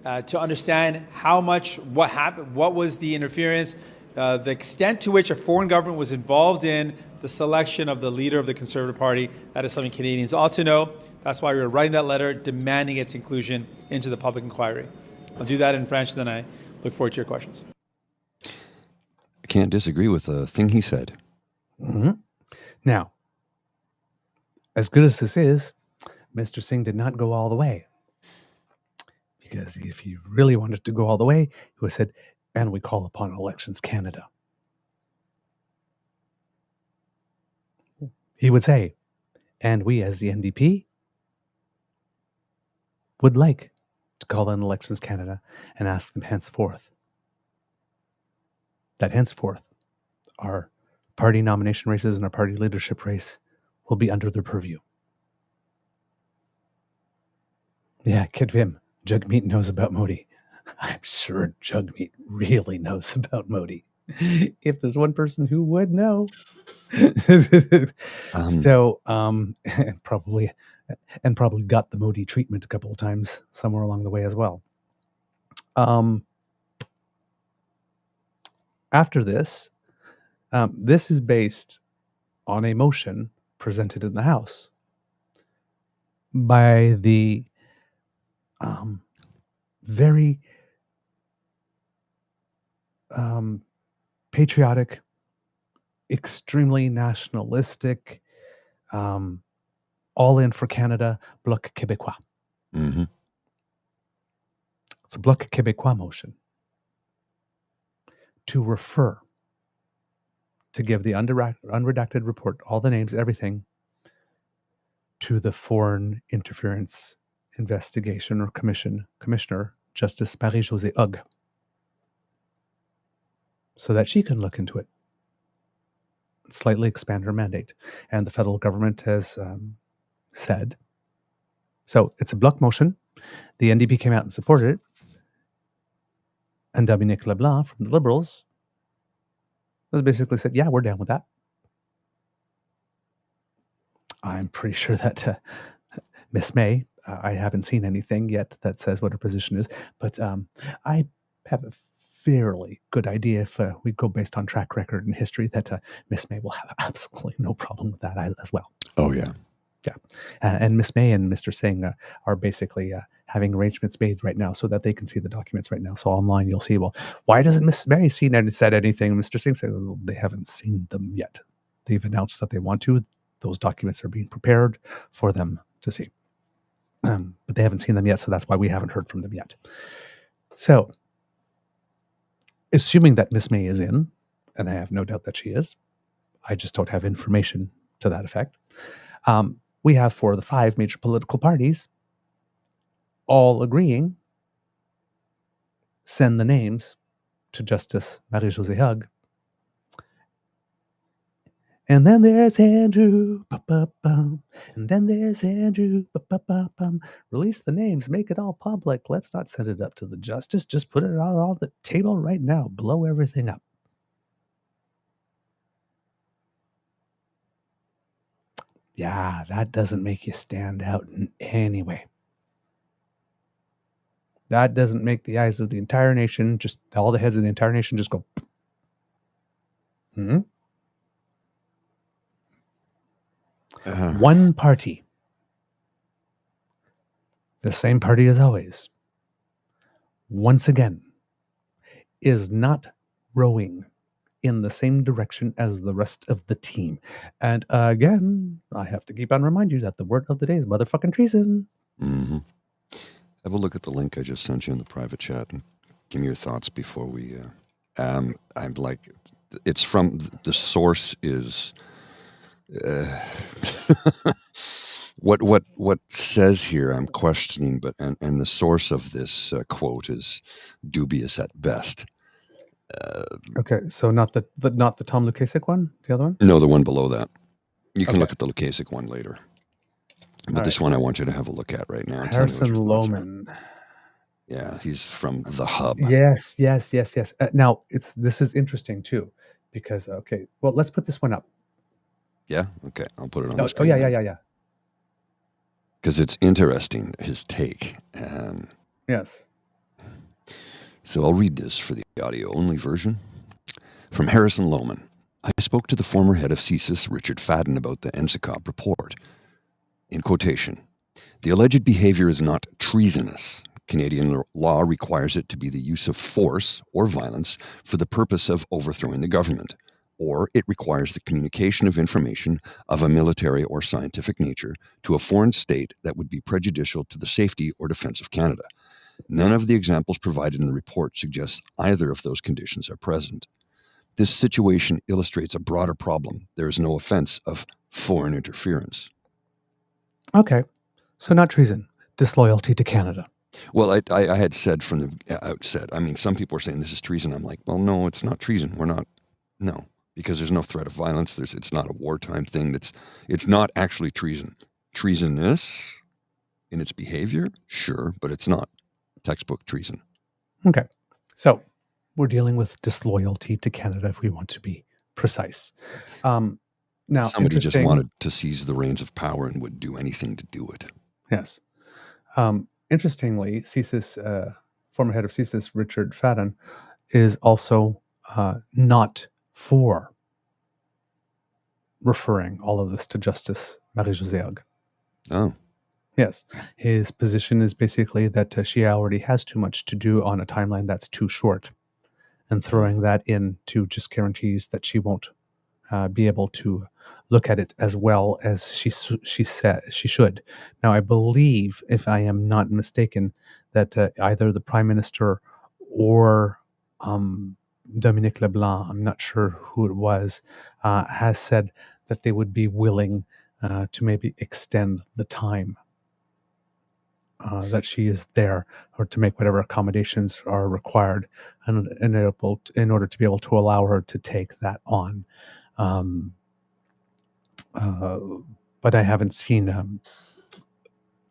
to understand what happened, what was the interference, the extent to which a foreign government was involved in the selection of the leader of the Conservative Party. That is something Canadians ought to know. That's why we're writing that letter demanding its inclusion into the public inquiry. I'll do that in French, then I look forward to your questions. I can't disagree with a thing he said. Mm-hmm. Now, as good as this is, Mr. Singh did not go all the way. Because if he really wanted to go all the way, he would have said, and we call upon Elections Canada. He would say, and we as the NDP would like to call on Elections Canada and ask them henceforth our party nomination races and our party leadership race will be under their purview. Yeah, Kid Vim, Jugmeat knows about Modi. I'm sure Jugmeat really knows about Modi. If there's one person who would know. And probably got the Modi treatment a couple of times somewhere along the way as well. After this, this is based on a motion presented in the House by the very patriotic, extremely nationalistic, all in for Canada, Bloc Québécois. Mm-hmm. It's a Bloc Québécois motion to refer, to give the unredacted report, all the names, everything, to the Foreign Interference Investigation or Commissioner, Justice Marie-Josée Hogg, so that she can look into it, slightly expand her mandate. And the federal government has said, so it's a block motion. The NDP came out and supported it. And Dominique Leblanc from the Liberals has basically said, yeah, we're down with that. I'm pretty sure that Miss May, I haven't seen anything yet that says what her position is, but I have a fairly good idea if we go based on track record and history that Miss May will have absolutely no problem with that as well. Oh, yeah. Yeah. And Miss May and Mr. Singh are basically having arrangements made right now so that they can see the documents right now. So online you'll see, well, why doesn't Miss May said anything? Mr. Singh said, well, they haven't seen them yet. They've announced that they want to. Those documents are being prepared for them to see. But they haven't seen them yet, so that's why we haven't heard from them yet. So, assuming that Miss May is in, and I have no doubt that she is, I just don't have information to that effect. We have for the 5 major political parties all agreeing, send the names to Justice Marie-Josée Hug. And then there's Andrew, and then there's Andrew, release the names, make it all public. Let's not send it up to the justice. Just put it out on the table right now. Blow everything up. Yeah, that doesn't make you stand out in any way. That doesn't make the eyes of the entire nation, just all the heads of the entire nation just go, One party, the same party as always, once again, is not rowing in the same direction as the rest of the team. And again, I have to keep on reminding you that the word of the day is motherfucking treason. Mm-hmm. Have a look at the link I just sent you in the private chat and give me your thoughts before we... I'm like... It's from... The source is... what says here I'm questioning, but and the source of this quote is dubious at best. Okay, so not the Tom Lukasik one, the other one? No, the one below that. You can look at the Lukasik one later. But this one I want you to have a look at right now. Harrison Lohman. Yeah, he's from The Hub. Yes. Now, this is interesting too, because, well, let's put this one up. Yeah? Okay, I'll put it on the screen. Yeah. Because it's interesting, his take. Yes. So I'll read this for the audio-only version. From Harrison Lohman. I spoke to the former head of CSIS, Richard Fadden, about the NSICOP report. In quotation, the alleged behavior is not treasonous. Canadian law requires it to be the use of force or violence for the purpose of overthrowing the government, or it requires the communication of information of a military or scientific nature to a foreign state that would be prejudicial to the safety or defense of Canada. None of the examples provided in the report suggests either of those conditions are present. This situation illustrates a broader problem. There is no offense of foreign interference. Okay, so not treason, disloyalty to Canada. Well, I had said from the outset, I mean, some people are saying this is treason. I'm like, well, no, it's not treason. No, because there's no threat of violence. It's not a wartime thing. It's not actually treason. Treasonous in its behavior, sure, but it's not textbook treason. Okay, so we're dealing with disloyalty to Canada, if we want to be precise. Now, somebody just wanted to seize the reins of power and would do anything to do it. Yes. Interestingly, CSIS, former head of CSIS, Richard Fadden, is also not for referring all of this to Justice Marie-Josée Hug. Oh. Yes. His position is basically that she already has too much to do on a timeline that's too short. And throwing that into just guarantees that she won't be able to look at it as well as she said she should. Now, I believe, if I am not mistaken, that either the Prime Minister or Dominique Leblanc, I'm not sure who it was, has said that they would be willing to maybe extend the time that she is there, or to make whatever accommodations are required in order to be able to allow her to take that on. But I haven't seen.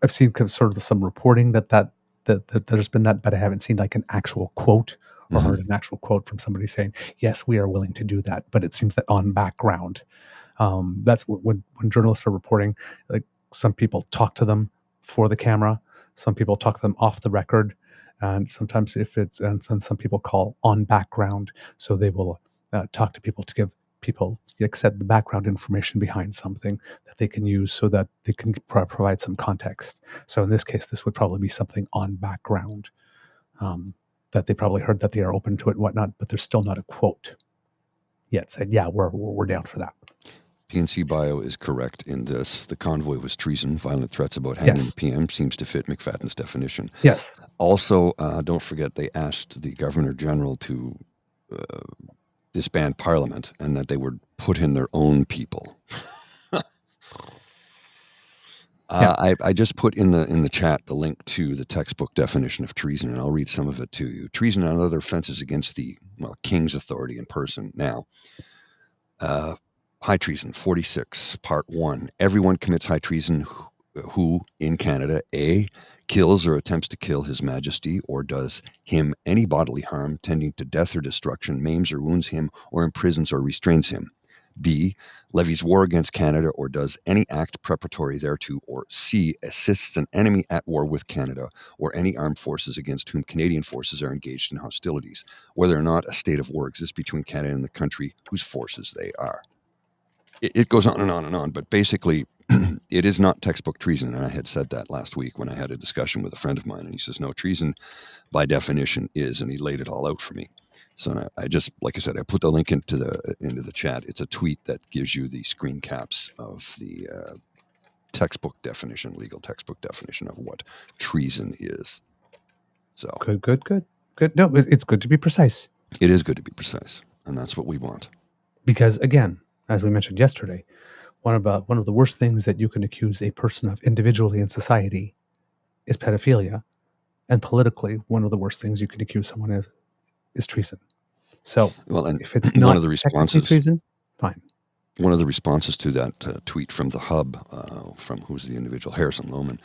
I've seen sort of some reporting that there's been that, but I haven't seen like an actual quote or heard an actual quote from somebody saying, yes, we are willing to do that. But it seems that on background, that's when journalists are reporting, like some people talk to them for the camera, some people talk to them off the record, and sometimes some people call on background, so they will talk to people to give people, like said, the background information behind something that they can use so that they can provide some context. So in this case, this would probably be something on background that they probably heard that they are open to it and whatnot, but there's still not a quote yet said, yeah, we're down for that. PNC Bio is correct in this. The convoy was treason. Violent threats about hanging the PM seems to fit McFadden's definition. Yes. Also, don't forget they asked the Governor General to disband Parliament and that they would put in their own people. I just put in the chat the link to the textbook definition of treason, and I'll read some of it to you. Treason and other offenses against the king's authority in person. Now, high treason, 46, part 1. Everyone commits high treason who, in Canada, A, kills or attempts to kill His Majesty or does him any bodily harm tending to death or destruction, maims or wounds him, or imprisons or restrains him. B, levies war against Canada or does any act preparatory thereto, or C, assists an enemy at war with Canada or any armed forces against whom Canadian forces are engaged in hostilities, whether or not a state of war exists between Canada and the country whose forces they are. It goes on and on and on, but basically it is not textbook treason, and I had said that last week when I had a discussion with a friend of mine, and he says, no, treason by definition is, and he laid it all out for me. So I just, like I said, I put the link into the chat. It's a tweet that gives you the screen caps of the textbook definition, legal textbook definition of what treason is. So Good. No, it's good to be precise. It is good to be precise, and that's what we want. Because again, as we mentioned yesterday, one of the worst things that you can accuse a person of individually in society is pedophilia, and politically, one of the worst things you can accuse someone of is treason. So, if it's not technically treason, fine. One of the responses to that tweet from the Hub, from who's the individual, Harrison Lohman,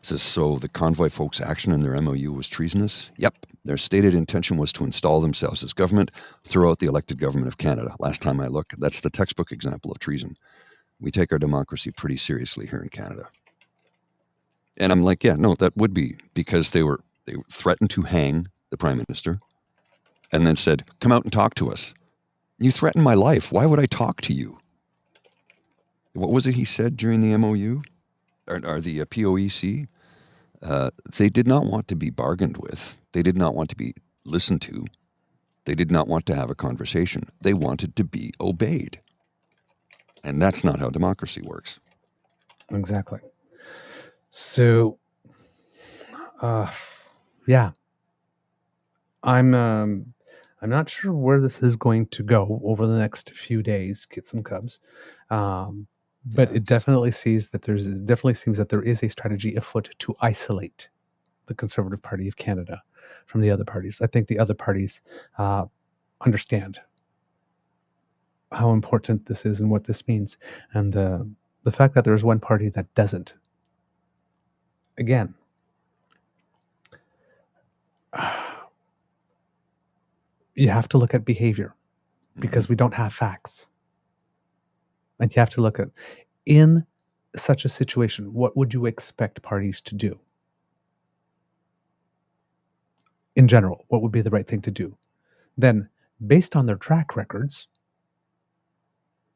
says, so the convoy folks' action in their MOU was treasonous? Yep. Their stated intention was to install themselves as government, throw out the elected government of Canada. Last time I looked, that's the textbook example of treason. We take our democracy pretty seriously here in Canada. And I'm like, yeah, no, that would be, because they threatened to hang the Prime Minister and then said, come out and talk to us. You threatened my life. Why would I talk to you? What was it he said during the MOU or the POEC? They did not want to be bargained with. They did not want to be listened to. They did not want to have a conversation. They wanted to be obeyed. And that's not how democracy works. Exactly. So, yeah. I'm not sure where this is going to go over the next few days, kits and cubs. But it definitely seems that there is a strategy afoot to isolate the Conservative Party of Canada from the other parties. I think the other parties understand how important this is and what this means. And the fact that there is one party that doesn't, again, you have to look at behavior because we don't have facts. And you have to look at, in such a situation, what would you expect parties to do? In general, what would be the right thing to do? Then, based on their track records,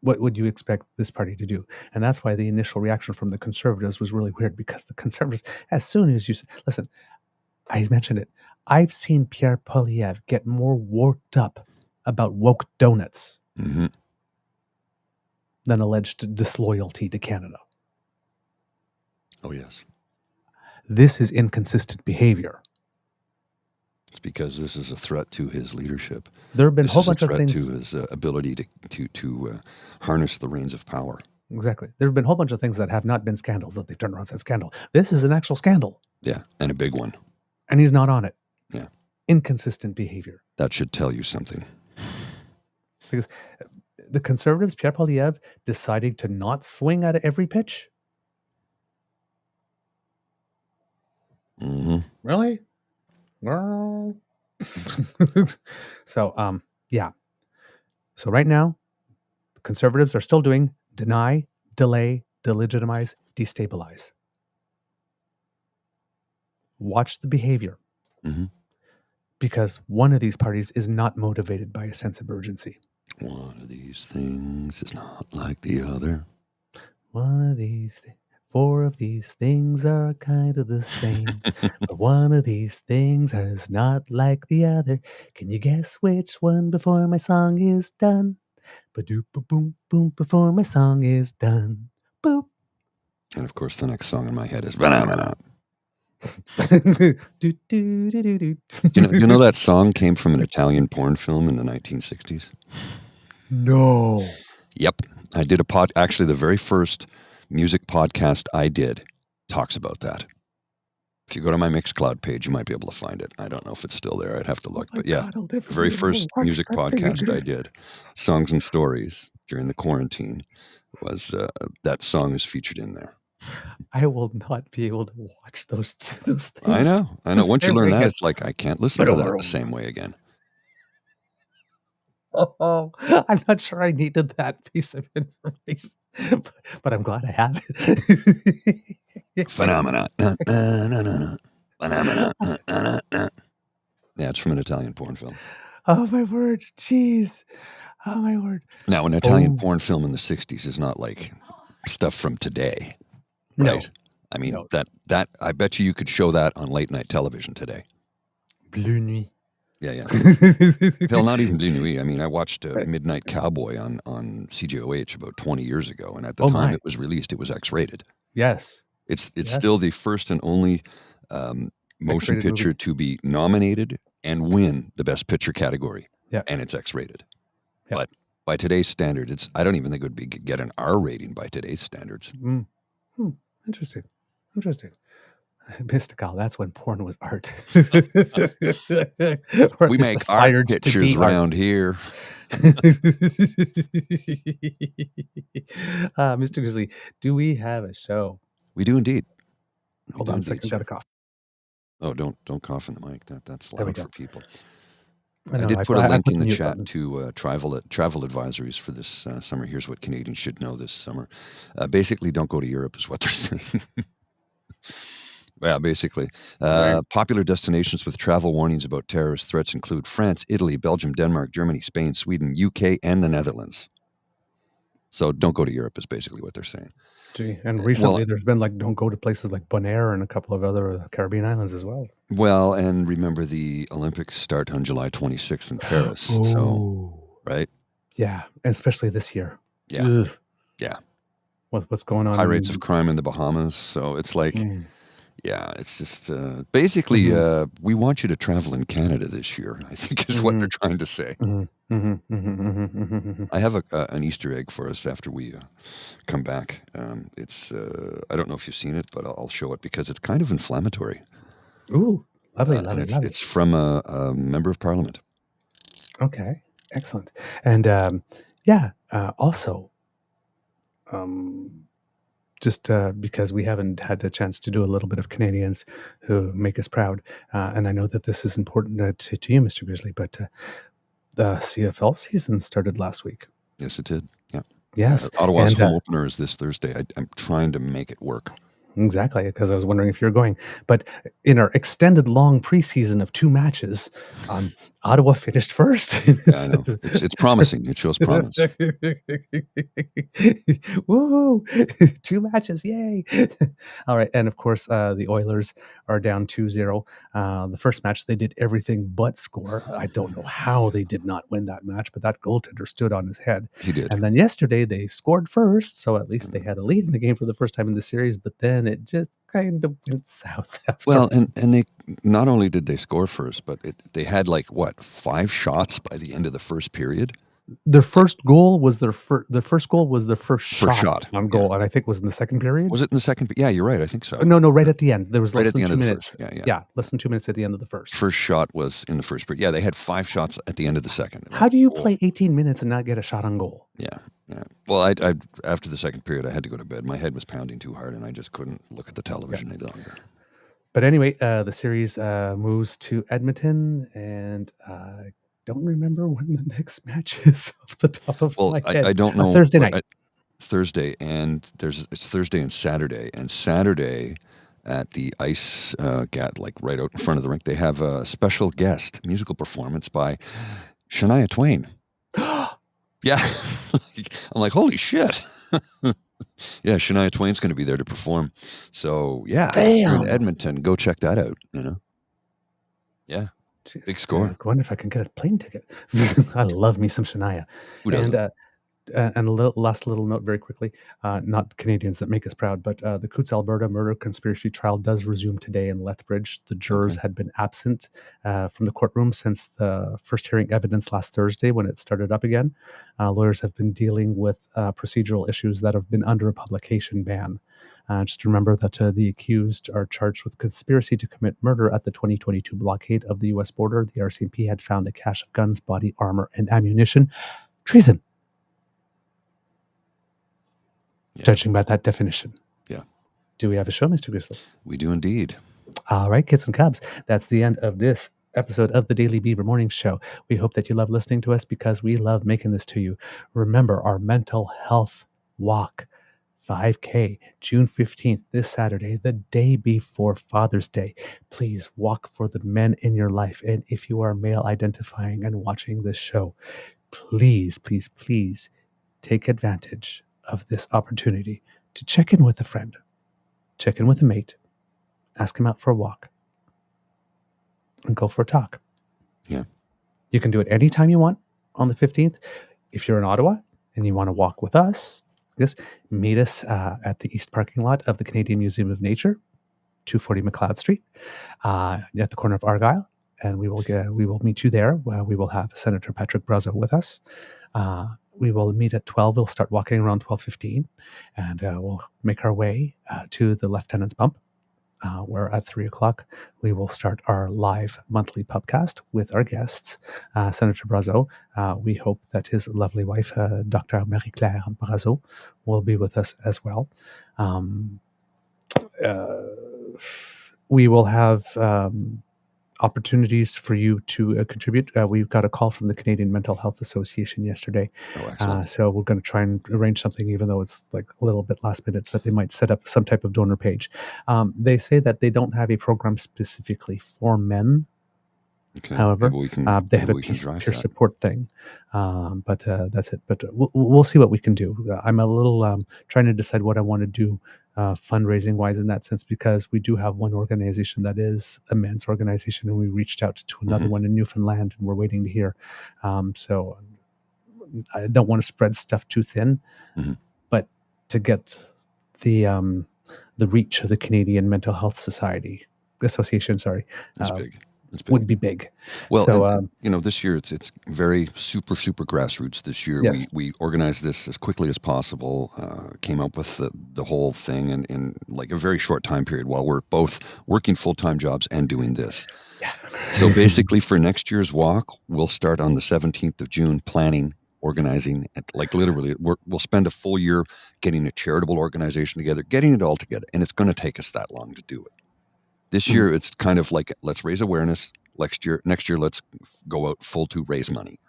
what would you expect this party to do? And that's why the initial reaction from the Conservatives was really weird, because the Conservatives, as soon as you listen, I mentioned it, I've seen Pierre Poilievre get more worked up about woke donuts than alleged disloyalty to Canada. Oh, yes. This is inconsistent behavior. It's because this is a threat to his leadership. There have been a whole bunch of things. To his ability to harness the reins of power. Exactly. There have been a whole bunch of things that have not been scandals that they've turned around and said scandal. This is an actual scandal. Yeah, and a big one. And he's not on it. Yeah. Inconsistent behavior. That should tell you something. Because the Conservatives, Pierre Poilievre, deciding to not swing at every pitch? Mm-hmm. Really? Well, So, yeah. So right now, the conservatives are still doing deny, delay, delegitimize, destabilize. Watch the behavior, because one of these parties is not motivated by a sense of urgency. One of these things is not like the other. One of these, 4 of these things are kind of the same, but one of these things is not like the other. Can you guess which one before my song is done? Ba-doop, boom, boom, before my song is done. Boop. And of course, the next song in my head is banana. do, do, do, do, do. You know that song came from an Italian porn film in the 1960s? No. Yep. I did actually the very first music podcast I did talks about that. If you go to my Mixcloud page, you might be able to find it. I don't know if it's still there. I'd have to look. But yeah, the very first music podcast I did, Songs and Stories during the quarantine, was that song is featured in there. I will not be able to watch those things. I know. Once you learn that, it's like, I can't listen to that the same way again. Oh, I'm not sure I needed that piece of information, but I'm glad I have it. Phenomena. Phenomena. Yeah, it's from an Italian porn film. Oh, my word. Jeez. Oh, my word. Now, an Italian porn film in the 60s is not like stuff from today. Right? No. I mean, that I bet you could show that on late night television today. Blue Nuit. Yeah. Hell, not even Blue Nuit. I mean, I watched Midnight Cowboy on CGOH about 20 years ago, and at the time it was released, it was X-rated. Yes. It's still the first and only motion X-rated picture movie to be nominated and win the Best Picture category. Yeah. And it's X-rated. Yeah. But by today's standard, I don't even think it would get an R rating by today's standards. Interesting. Mystical. That's when porn was art. We make art pictures around here. Mr. Grizzly, do we have a show? We do indeed. Hold on a second. Got a cough. Oh, don't cough in the mic. That's loud for people. I did put a link in the chat to travel advisories for this summer. Here's what Canadians should know this summer. Basically, don't go to Europe is what they're saying. Yeah, basically. Popular destinations with travel warnings about terrorist threats include France, Italy, Belgium, Denmark, Germany, Spain, Sweden, UK, and the Netherlands. So don't go to Europe is basically what they're saying. Gee, and recently there's been don't go to places like Bonaire and a couple of other Caribbean islands as well. Well, and remember the Olympics start on July 26th in Paris. So, right? Yeah, especially this year. Yeah. Ugh. Yeah. What's going on? High rates of crime in the Bahamas. So it's like... Yeah, it's just basically we want you to travel in Canada this year, I think is what they're trying to say. I have an Easter egg for us after we come back. It's I don't know if you've seen it, but I'll show it because it's kind of inflammatory. Ooh, lovely. It's from a member of parliament. Okay, excellent. And also... just because we haven't had a chance to do a little bit of Canadians who make us proud. And I know that this is important to you, Mr. Grizzly, but the CFL season started last week. Yes, it did. Yeah. Yes. Ottawa's home opener is this Thursday. I'm trying to make it work. Exactly, because I was wondering if you're going. But in our extended long preseason of 2 matches, Ottawa finished first. Yeah, I know. It's promising. It shows promise. Woo! 2 matches, yay! All right, and of course, the Oilers are down 2-0. The first match, they did everything but score. I don't know how they did not win that match, but that goaltender stood on his head. He did. And then yesterday, they scored first, so at least they had a lead in the game for the first time in the series, but then it just kind of went south after. Well, and they not only did they score first, but they had 5 shots by the end of the first period. Their first goal was their first goal was their first shot on goal, yeah. And I think it was in the second period. Was it in the second? Yeah, you're right. I think so. No, right at the end. There was less than 2 minutes. Yeah, less than 2 minutes at the end of the first. First shot was in the first period. Yeah, they had 5 shots at the end of the second. How do you play 18 minutes and not get a shot on goal? Yeah. Well, I after the second period, I had to go to bed. My head was pounding too hard, and I just couldn't look at the television any longer. But anyway, the series moves to Edmonton, and I don't remember when the next match is off the top of Well, my head. I don't know. Thursday night. Thursday, and it's Thursday and Saturday. And Saturday at the ice like right out in front of the rink, they have a special guest musical performance by Shania Twain. Yeah. I'm like, holy shit. Yeah, Shania Twain's going to be there to perform. So, yeah, if you're in Edmonton, go check that out, Yeah. Jeez, big score. I wonder if I can get a plane ticket. I love me some Shania. Who doesn't? And last little note very quickly, not Canadians that make us proud, but the Coutts, Alberta murder conspiracy trial does resume today in Lethbridge. The jurors had been absent from the courtroom since the first hearing evidence last Thursday when it started up again. Lawyers have been dealing with procedural issues that have been under a publication ban. Just remember that the accused are charged with conspiracy to commit murder at the 2022 blockade of the U.S. border. The RCMP had found a cache of guns, body armor, and ammunition. Treason. Yeah. Judging by that definition. Yeah. Do we have a show, Mr. Grizzly? We do indeed. All right, kids and cubs. That's the end of this episode of the Daily Beaver Morning Show. We hope that you love listening to us because we love making this to you. Remember our mental health walk, 5K, June 15th, this Saturday, the day before Father's Day. Please walk for the men in your life. And if you are male identifying and watching this show, please, please, please take advantage of this opportunity to check in with a friend, check in with a mate, ask him out for a walk, and go for a talk. Yeah. You can do it anytime you want on the 15th. If you're in Ottawa and you want to walk with us, meet us at the east parking lot of the Canadian Museum of Nature, 240 McLeod Street, at the corner of Argyle, and we will meet you there. We will have Senator Patrick Brazeau with us. We will meet at 12. We'll start walking around 12:15, and we'll make our way to the Lieutenant's Bump, where at 3 o'clock we will start our live monthly pubcast with our guests. Senator Brazeau, we hope that his lovely wife, Dr. Marie-Claire Brazeau, will be with us as well. We will have opportunities for you to contribute. We've got a call from the Canadian Mental Health Association yesterday. So we're going to try and arrange something, even though it's like a little bit last minute, but they might set up some type of donor page. They say that they don't have a program specifically for men. Okay. However, they have a peer support thing, but that's it. But we'll see what we can do. I'm a little trying to decide what I want to do fundraising wise in that sense, because we do have one organization that is a men's organization, and we reached out to another one in Newfoundland, and we're waiting to hear. So I don't want to spread stuff too thin, but to get the reach of the Canadian Mental Health Association, that's big. Would be big. Well, so, this year it's very super grassroots. This year we organized this as quickly as possible. Came up with the whole thing in like a very short time period while we're both working full-time jobs and doing this. Yeah. So basically, for next year's walk, we'll start on the 17th of June planning, organizing, like literally we'll spend a full year getting a charitable organization together, getting it all together, and it's going to take us that long to do it. This year, it's kind of like, let's raise awareness. Next year, let's go out full to raise money.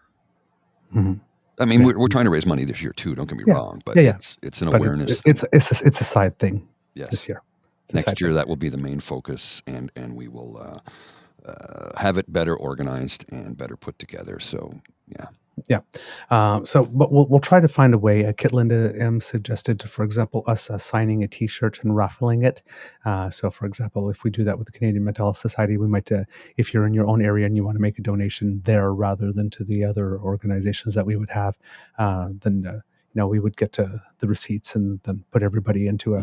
I mean, we're trying to raise money this year too. Don't get me wrong, but it's an awareness. It's a side thing. Yes. This year. Next year, that will be the main focus, and we will have it better organized and better put together. So yeah. But we'll try to find a way. Kitlinda M suggested, for example, us signing a T-shirt and raffling it. So, for example, if we do that with the Canadian Mental Health Society, we might, if you're in your own area and you want to make a donation there rather than to the other organizations that we would have, then we would get the receipts and then put everybody into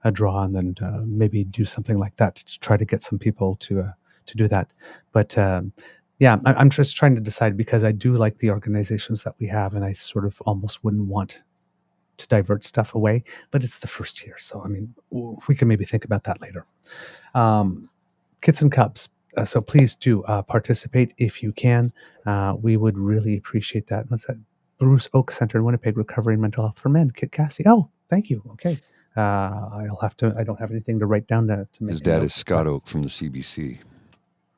a draw, and then maybe do something like that to try to get some people to do that. But yeah, I'm just trying to decide, because I do like the organizations that we have, and I sort of almost wouldn't want to divert stuff away, but it's the first year. So, I mean, we can maybe think about that later. Kids and Cubs, so please do participate if you can. We would really appreciate that. What's that? Bruce Oak Center in Winnipeg, Recovery and Mental Health for Men. Kit Cassie. Oh, thank you. Okay. I'll have to. I don't have anything to write down to make. His a dad note, is Scott but- Oak from the CBC.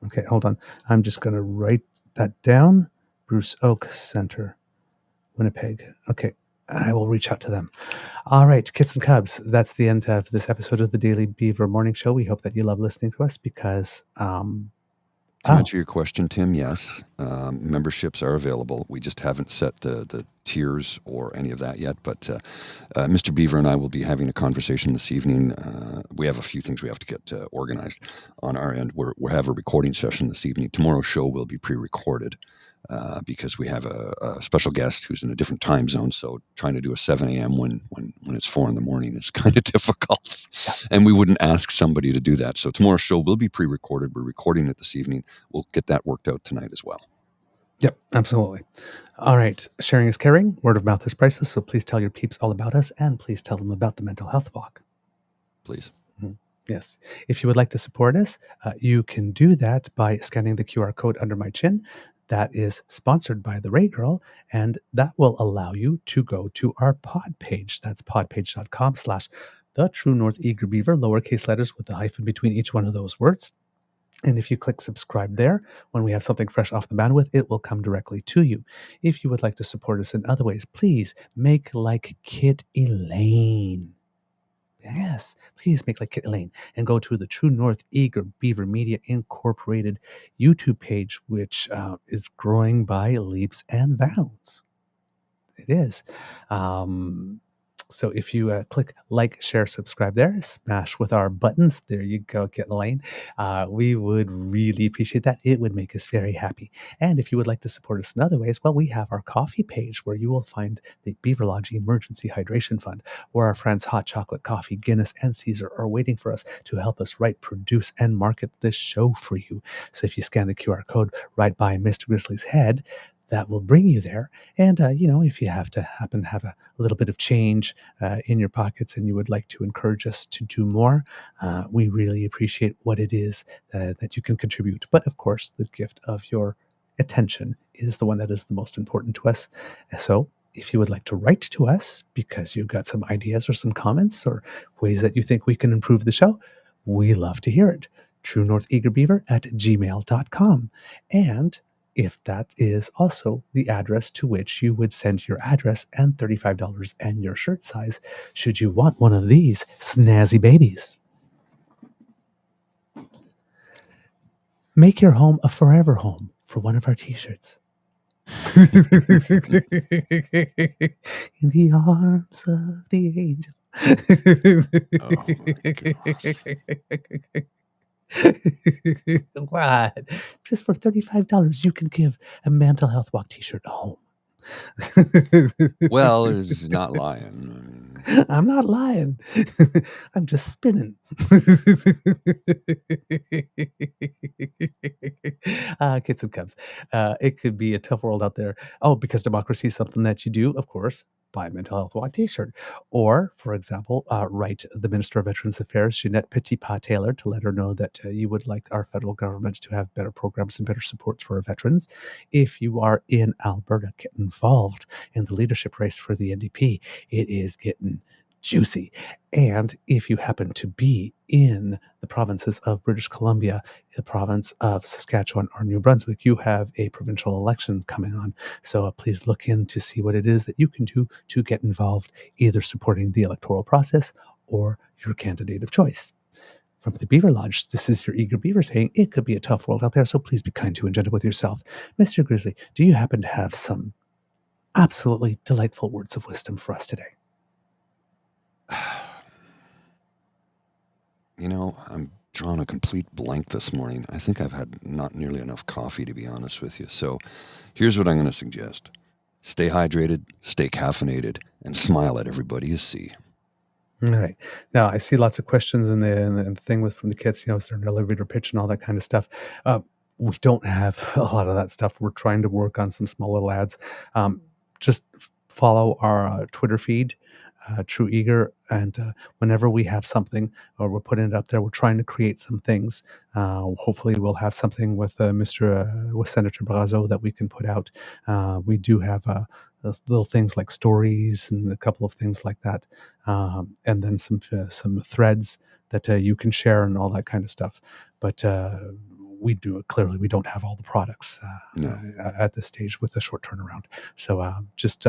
Okay, hold on. I'm just going to write that down. Bruce Oak Center, Winnipeg. Okay, I will reach out to them. All right, kits and cubs. That's the end of this episode of the Daily Beaver Morning Show. We hope that you love listening to us because. To answer your question, Tim, yes, memberships are available. We just haven't set the tiers or any of that yet. But Mr. Beaver and I will be having a conversation this evening. We have a few things we have to get organized on our end. We have a recording session this evening. Tomorrow's show will be pre-recorded because we have a special guest who's in a different time zone. So trying to do a 7 a.m. when it's 4 in the morning is kind of difficult. And we wouldn't ask somebody to do that. So tomorrow's show will be pre-recorded. We're recording it this evening. We'll get that worked out tonight as well. Yep, absolutely. All right. Sharing is caring. Word of mouth is priceless. So please tell your peeps all about us and please tell them about the mental health walk. Please. Yes. If you would like to support us, you can do that by scanning the QR code under my chin. That is sponsored by the Ray Girl, and that will allow you to go to our pod page. That's podpage.com/The True North Eager Beaver, lowercase letters with a hyphen between each one of those words. And if you click subscribe there, when we have something fresh off the bandwidth, it will come directly to you. If you would like to support us in other ways, please make like Kit Elaine. Yes, please make like Kit Elaine and go to the True North Eager Beaver Media Incorporated YouTube page, which is growing by leaps and bounds. It is. So if you click like, share, subscribe there, smash with our buttons. There you go, Kit Elaine. We would really appreciate that. It would make us very happy. And if you would like to support us in other ways, well, we have our coffee page where you will find the Beaver Lodge Emergency Hydration Fund, where our friends Hot Chocolate Coffee, Guinness, and Caesar are waiting for us to help us write, produce, and market this show for you. So if you scan the QR code right by Mr. Grizzly's head, that will bring you there. And, if you happen to have a little bit of change in your pockets and you would like to encourage us to do more, we really appreciate what it is that you can contribute. But of course, the gift of your attention is the one that is the most important to us. So if you would like to write to us because you've got some ideas or some comments or ways that you think we can improve the show, we love to hear it. TrueNorthEagerBeaver@gmail.com. And if that is also the address to which you would send your address and $35 and your shirt size, should you want one of these snazzy babies. Make your home a forever home for one of our t-shirts. In the arms of the angel. What? Just for $35, you can give a mental health walk t-shirt a home. Well, it's not lying. I'm not lying. I'm just spinning. Kids and cubs. It could be a tough world out there. Oh, because democracy is something that you do, of course. Buy a mental health walk t-shirt. Or, for example, write the Minister of Veterans Affairs, Jeanette Petitpas-Taylor, to let her know that you would like our federal government to have better programs and better supports for our veterans. If you are in Alberta, get involved in the leadership race for the NDP. It is getting juicy. And if you happen to be in the provinces of British Columbia, the province of Saskatchewan, or New Brunswick, you have a provincial election coming on. So please look in to see what it is that you can do to get involved, either supporting the electoral process or your candidate of choice. From the Beaver Lodge, this is your Eager Beaver saying it could be a tough world out there, so please be kind to and gentle with yourself. Mr. Grizzly, do you happen to have some absolutely delightful words of wisdom for us today? I'm drawing a complete blank this morning. I think I've had not nearly enough coffee, to be honest with you. So here's what I'm going to suggest. Stay hydrated, stay caffeinated, and smile at everybody you see. All right. Now, I see lots of questions in the thing from the kids, is there an elevator pitch and all that kind of stuff. We don't have a lot of that stuff. We're trying to work on some small little ads. Just follow our Twitter feed, True Eager, and whenever we have something or we're putting it up there, we're trying to create some things. Hopefully we'll have something with with Senator Brazo that we can put out. We do have little things like stories and a couple of things like that, and then some threads that you can share and all that kind of stuff. But we don't have all the products at this stage with a short turnaround. So just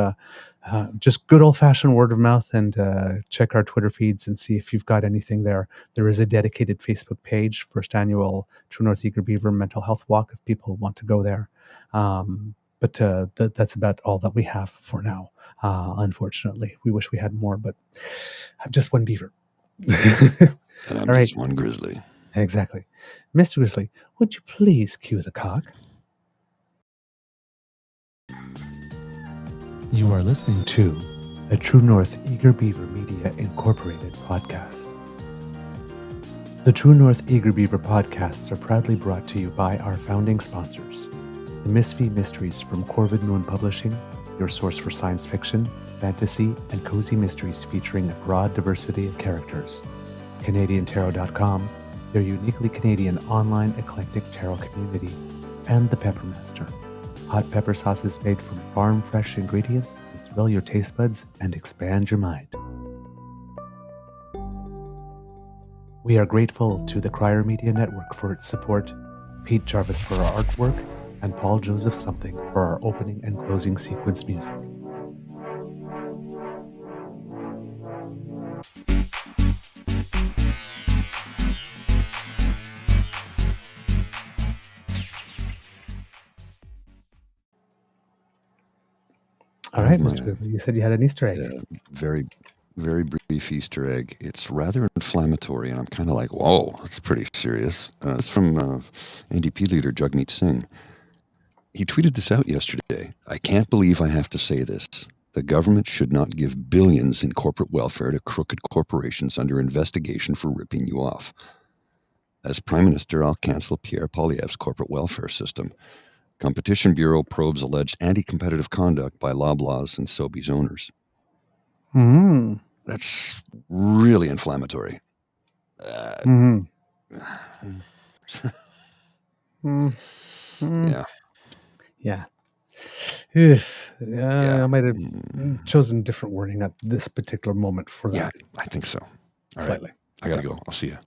good old fashioned word of mouth, and check our Twitter feeds and see if you've got anything there. There is a dedicated Facebook page, first annual True North Eager Beaver Mental Health Walk, if people want to go there. But that's about all that we have for now. Unfortunately, we wish we had more, but I'm just one beaver. And I'm All just right. one grizzly. Exactly. Mr. Grizzly, would you please cue the cock? You are listening to a True North Eager Beaver Media Incorporated podcast. The True North Eager Beaver podcasts are proudly brought to you by our founding sponsors, the Misfit Mysteries from Corvid Moon Publishing, your source for science fiction, fantasy, and cozy mysteries featuring a broad diversity of characters. CanadianTarot.com, their uniquely Canadian online eclectic tarot community, and the Peppermaster, hot pepper sauces made from farm-fresh ingredients to thrill your taste buds and expand your mind. We are grateful to the Crier Media Network for its support, Pete Jarvis for our artwork, and Paul Joseph Something for our opening and closing sequence music. All right, Mr. Grizzly, you said you had an Easter egg. Yeah, very, very brief Easter egg. It's rather inflammatory, and I'm kind of like, whoa, that's pretty serious. It's from NDP leader Jagmeet Singh. He tweeted this out yesterday. I can't believe I have to say this. The government should not give billions in corporate welfare to crooked corporations under investigation for ripping you off. As Prime Minister, I'll cancel Pierre Poilievre's corporate welfare system. Competition Bureau probes alleged anti-competitive conduct by Loblaws and Sobeys owners. Mm-hmm. That's really inflammatory. Mm-hmm. Yeah. Yeah. I might have chosen different wording at this particular moment for that. Yeah, I think so. All Slightly. right. I got to go. I'll see you.